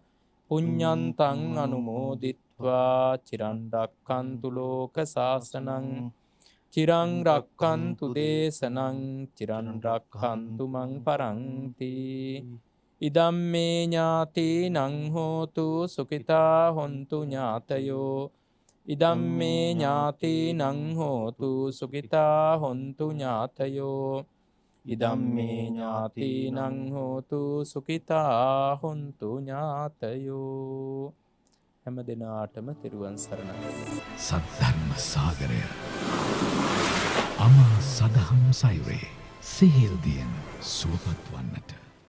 පුඤ්ඤන්තං අනුමෝදිත්වා චිරන් රක්ඛන්තු ලෝක සාසනං චිරං රක්ඛන්තු දේශනං චිරන් රක්ඛන්තු මං පරන්ති. ඉදම්මේ ඥාතිනං හෝතු සුඛිතා හොන්තු ඥාතයෝ ඉදම්මේ ඥාතිනං හෝතු සුඛිතා හොන්තු ඥාතයෝ ඉදම්මේ ඥාතිනං හෝතු සුඛිතා හොන්තු ඥාතයෝ. හැම දිනාටම තෙරුවන් සරණයි. සද්ධර්ම සාගරය අමා සදහම් සයුරේ සිහිල් දියෙන් සුවපත් වන්නට